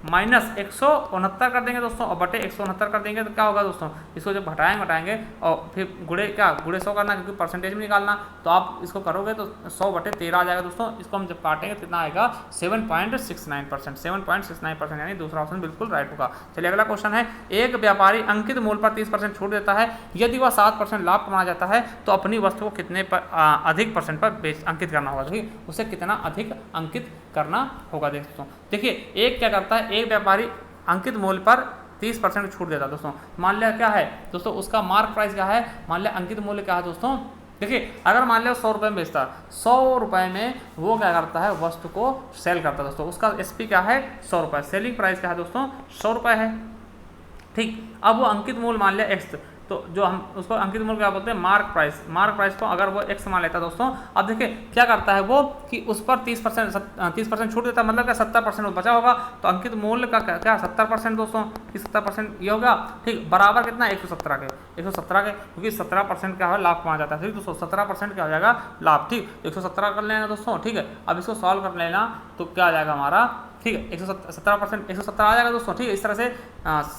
माइनस 169 कर देंगे दोस्तों, और बटे 169 कर देंगे तो क्या होगा दोस्तों, इसको जब घटाएंगे और फिर गुणे 100 करना, क्योंकि परसेंटेज में निकालना। तो आप इसको करोगे तो 100/13 आ जाएगा दोस्तों। इसको हम जब काटेंगे तो कितना आएगा 7.69%, 7.69%, यानी दूसरा ऑप्शन बिल्कुल राइट होगा। चलिए अगला क्वेश्चन है। एक व्यापारी अंकित मूल्य पर 30% छूट देता है, यदि वह 7% लाभ कमाना चाहता है तो अपनी वस्तु को कितने पर अधिक परसेंट पर अंकित करना होगा। ठीक, उसे कितना अधिक अंकित करना होगा दोस्तों। देखिए एक क्या करता है, एक व्यापारी अंकित मूल्य पर 30% छूट देता है दोस्तों। मान लिया क्या है दोस्तों, उसका मार्क प्राइस क्या है, मान लिया अंकित मूल्य क्या है दोस्तों। देखिए अगर मान लिया 100 रुपये में बेचता है, 100 रुपये में वो क्या करता है, वस्तु को सेल करता है दोस्तों। उसका SP क्या है 100 रुपये, सेलिंग प्राइस क्या है दोस्तों 100 रुपये है। ठीक, अब वो अंकित मूल्य मान लिया X, तो जो हम उसको अंकित मूल्य क्या बोलते हैं, मार्क प्राइस। मार्क प्राइस को अगर वो X मान लेता है दोस्तों। अब देखिए क्या करता है वो कि उस पर 30% छूट देता है, मतलब क्या 70% बचा होगा। तो अंकित मूल्य का क्या 70% दोस्तों, कि 70% ये होगा। ठीक, बराबर कितना 117 के, 117 के, क्योंकि 17% क्या है लाभ कमाया जाता है। ठीक दोस्तों, 17% क्या हो जाएगा लाभ। ठीक, 117 कर लेना दोस्तों। ठीक है, अब इसको सॉल्व कर लेना तो क्या आ जाएगा हमारा, ठीक है 117% 117 आ जाएगा दोस्तों। ठीक है, इस तरह से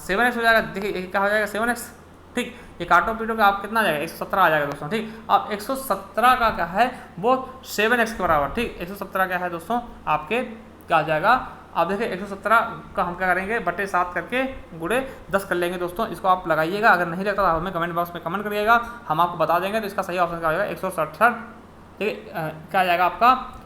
7x हो जाएगा। देखिए क्या हो जाएगा 7x। ठीक, ये काटो पीटो का आप कितना आ जाएगा 117 आ जाएगा दोस्तों। ठीक, अब 117 का क्या है वो 7x के बराबर। ठीक, 117 क्या है दोस्तों आपके क्या आ जाएगा। अब देखिए 117 का हम क्या करेंगे, बटे 7 करके गुणे 10 कर लेंगे दोस्तों। इसको आप लगाइएगा, अगर नहीं लगता तो हमें कमेंट बॉक्स में कमेंट करिएगा, हम आपको बता देंगे। तो इसका सही ऑप्शन क्या हो जाएगा 167। ठीक है, क्या आ जाएगा आपका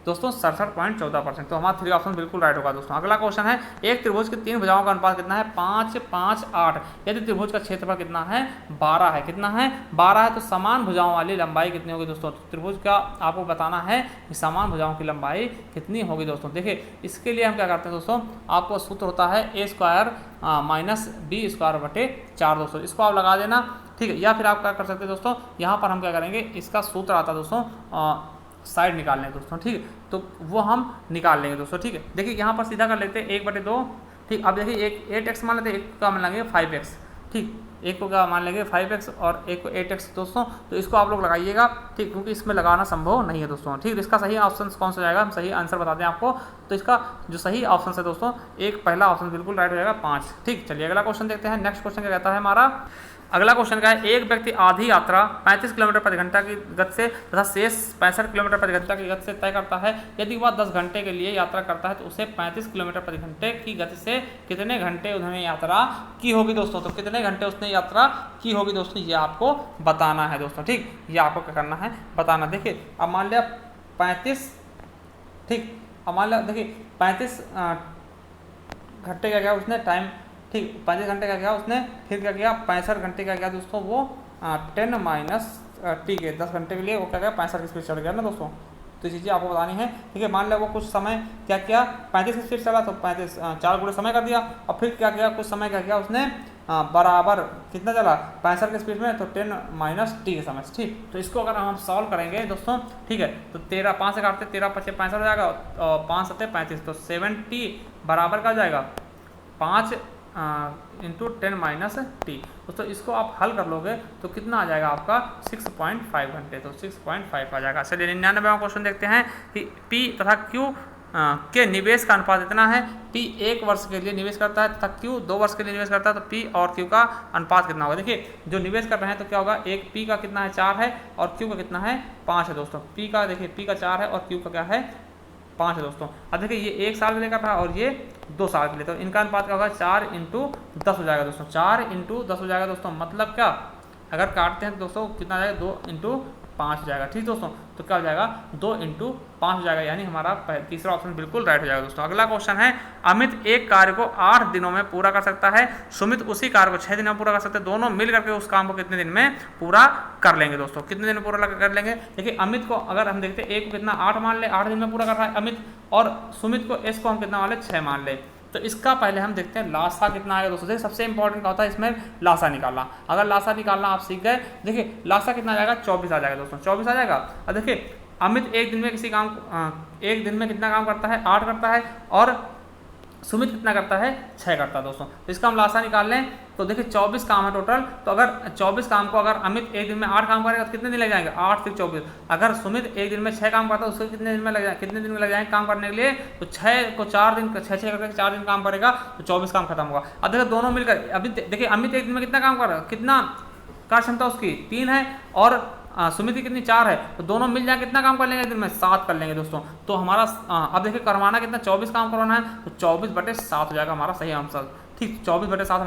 दोस्तों 67.14%। तो हमारा 3 ऑप्शन बिल्कुल राइट होगा दोस्तों। अगला क्वेश्चन है। एक त्रिभुज की 3 भुजाओं का अनुपात कितना है 5, 5, 8, यदि त्रिभुज का क्षेत्रफल कितना है 12 है। कितना है 12 है, तो समान भुजाओं वाली लंबाई कितनी होगी दोस्तों। तो त्रिभुज का आपको बताना है कि समान भुजाओं की लंबाई कितनी होगी दोस्तों। देखिए इसके लिए हम क्या करते हैं दोस्तों, आपको सूत्र होता है A² माइनस B² बटे 4 दोस्तों। इसको आप लगा देना। ठीक है, या फिर आप क्या कर सकते हैं दोस्तों, यहाँ पर हम क्या करेंगे, इसका सूत्र आता है दोस्तों साइड निकालने हैं दोस्तों। ठीक है, तो वो हम निकाल लेंगे दोस्तों। ठीक है, देखिए यहाँ पर सीधा कर लेते हैं 1/2। ठीक, अब देखिए एक 8x मान लेते हैं, एक का मान लेंगे 5x। ठीक, एक को क्या मान लेंगे 5x और एक को 8x दोस्तों। तो इसको आप लोग लगाइएगा। ठीक, क्योंकि इसमें लगाना संभव नहीं है दोस्तों। ठीक, तो इसका सही ऑप्शन कौन सा जाएगा, हम सही आंसर बता दें आपको। तो इसका जो सही ऑप्शन है दोस्तों, एक पहला ऑप्शन बिल्कुल राइट हो जाएगा 5। ठीक, चलिए अगला क्वेश्चन देखते हैं। नेक्स्ट क्वेश्चन क्या कहता है हमारा। अगला क्वेश्चन का है। एक व्यक्ति आधी यात्रा 35 किलोमीटर प्रति घंटा की गति से तथा शेष 65 किलोमीटर प्रति घंटा की गति से तय करता है। यदि वह 10 घंटे के लिए यात्रा करता है तो उसे 35 किलोमीटर प्रति घंटे की गति से कितने घंटे उन्होंने यात्रा की होगी दोस्तों। तो कितने घंटे उसने यात्रा की होगी दोस्तों, ये आपको बताना है दोस्तों। ठीक, ये आपको क्या करना है बताना। देखिए अब मान लिया 35, ठीक, अब मान लिया देखिए 35 घंटे का क्या उसने टाइम ठीक 35 घंटे का किया उसने, फिर क्या किया 65 घंटे का किया दोस्तों वो 10 माइनस टी के 10 घंटे के लिए वो क्या किया 65 की स्पीड चढ़ गया ना दोस्तों। तो चीज़ें आपको बतानी है, ठीक है। मान लिया वो कुछ समय क्या किया 35 की स्पीड चला तो 35 4 गुणे समय कर दिया, और फिर क्या किया कुछ समय क्या किया उसने बराबर कितना चला 65 की स्पीड में, तो 10 माइनस टी के समय, ठीक। तो इसको अगर हम सॉल्व करेंगे दोस्तों, ठीक है, तो 13 5 से काटते 13 5 65 हो जाएगा, और 5 7 35, तो 7t बराबर का हो जाएगा 5 इंटू 10 माइनस टी। दोस्तों इसको आप हल कर लोगे तो कितना आ जाएगा आपका 6.5 घंटे, तो 6.5 आ जाएगा। चलिए 99वां क्वेश्चन देखते हैं कि पी तथा क्यू के निवेश का अनुपात इतना है। पी 1 वर्ष के लिए निवेश करता है तथा क्यू 2 वर्ष के लिए निवेश करता है, तो पी और क्यू का अनुपात कितना होगा। देखिए जो निवेश कर रहे हैं तो क्या होगा, एक पी का कितना है 4 है और क्यू का कितना है 5 है दोस्तों। पी का देखिए पी का 4 है और क्यू का क्या है 5 है दोस्तों। अब देखिए ये 1 साल के लिए कर रहा है और ये 2 साल के लिए, तो इनका अनुपात क्या होगा 4 इंटू 10 हो जाएगा दोस्तों। 4 इंटू 10 हो जाएगा दोस्तों, मतलब क्या अगर काटते हैं तो दोस्तों कितना आ जाएगा 2 इंटू 5 हो जाएगा, ठीक दोस्तों। तो क्या हो जाएगा 2 इंटू 5 हो जाएगा, यानी हमारा तीसरा ऑप्शन बिल्कुल राइट हो जाएगा दोस्तों। अगला क्वेश्चन है, अमित एक कार्य को 8 दिनों में पूरा कर सकता है, सुमित उसी कार्य को 6 दिनों में पूरा कर सकते हैं, दोनों मिल करके उस काम को कितने दिन में पूरा कर लेंगे दोस्तों। कितने दिन में पूरा कर लेंगे, देखिए अमित को अगर हम देखते हैं एक को कितना 8 मान ले, 8 दिन में पूरा कर रहा है अमित, और सुमित को एस को हम कितना मान ले 6 मान ले। तो इसका पहले हम देखते हैं लासा कितना आएगा दोस्तों। देखिए सबसे इंपॉर्टेंट क्या होता है इसमें लासा निकालना। अगर लासा निकालना आप सीख गए, देखिए लासा कितना आ जाएगा 24 आ जाएगा दोस्तों, 24 आ जाएगा। अब देखिए अमित एक दिन में किसी काम एक दिन में कितना काम करता है 8 करता है, और सुमित कितना करता है 6 करता है दोस्तों। तो इसका हम लासा निकाल लें तो देखिए 24 काम है टोटल, तो अगर 24 काम को अगर अमित एक दिन में 8 काम करेगा तो कितने दिन लग जाएंगे 8 फिर 24। अगर सुमित एक दिन में 6 काम करता है उसको कितने दिन में लग जाएंगे, कितने दिन में लग जाएंगे काम करने के लिए, तो 6 को 4 दिन 6 करके 4 दिन काम करेगा तो 24 काम खत्म होगा। अब देखिए दोनों मिलकर अभी देखिए अमित एक दिन में कितना काम कर रहा है, कितना कार्य क्षमता उसकी 3 है और सुमित की कितनी 4 है, तो दोनों मिल जाए कितना काम कर लेंगे दिन में 7 कर लेंगे दोस्तों। तो हमारा अब देखिए करवाना कितना 24 काम करवाना है, तो 24/7 हो जाएगा हमारा सही आंसर, ठीक 24/7 हमारा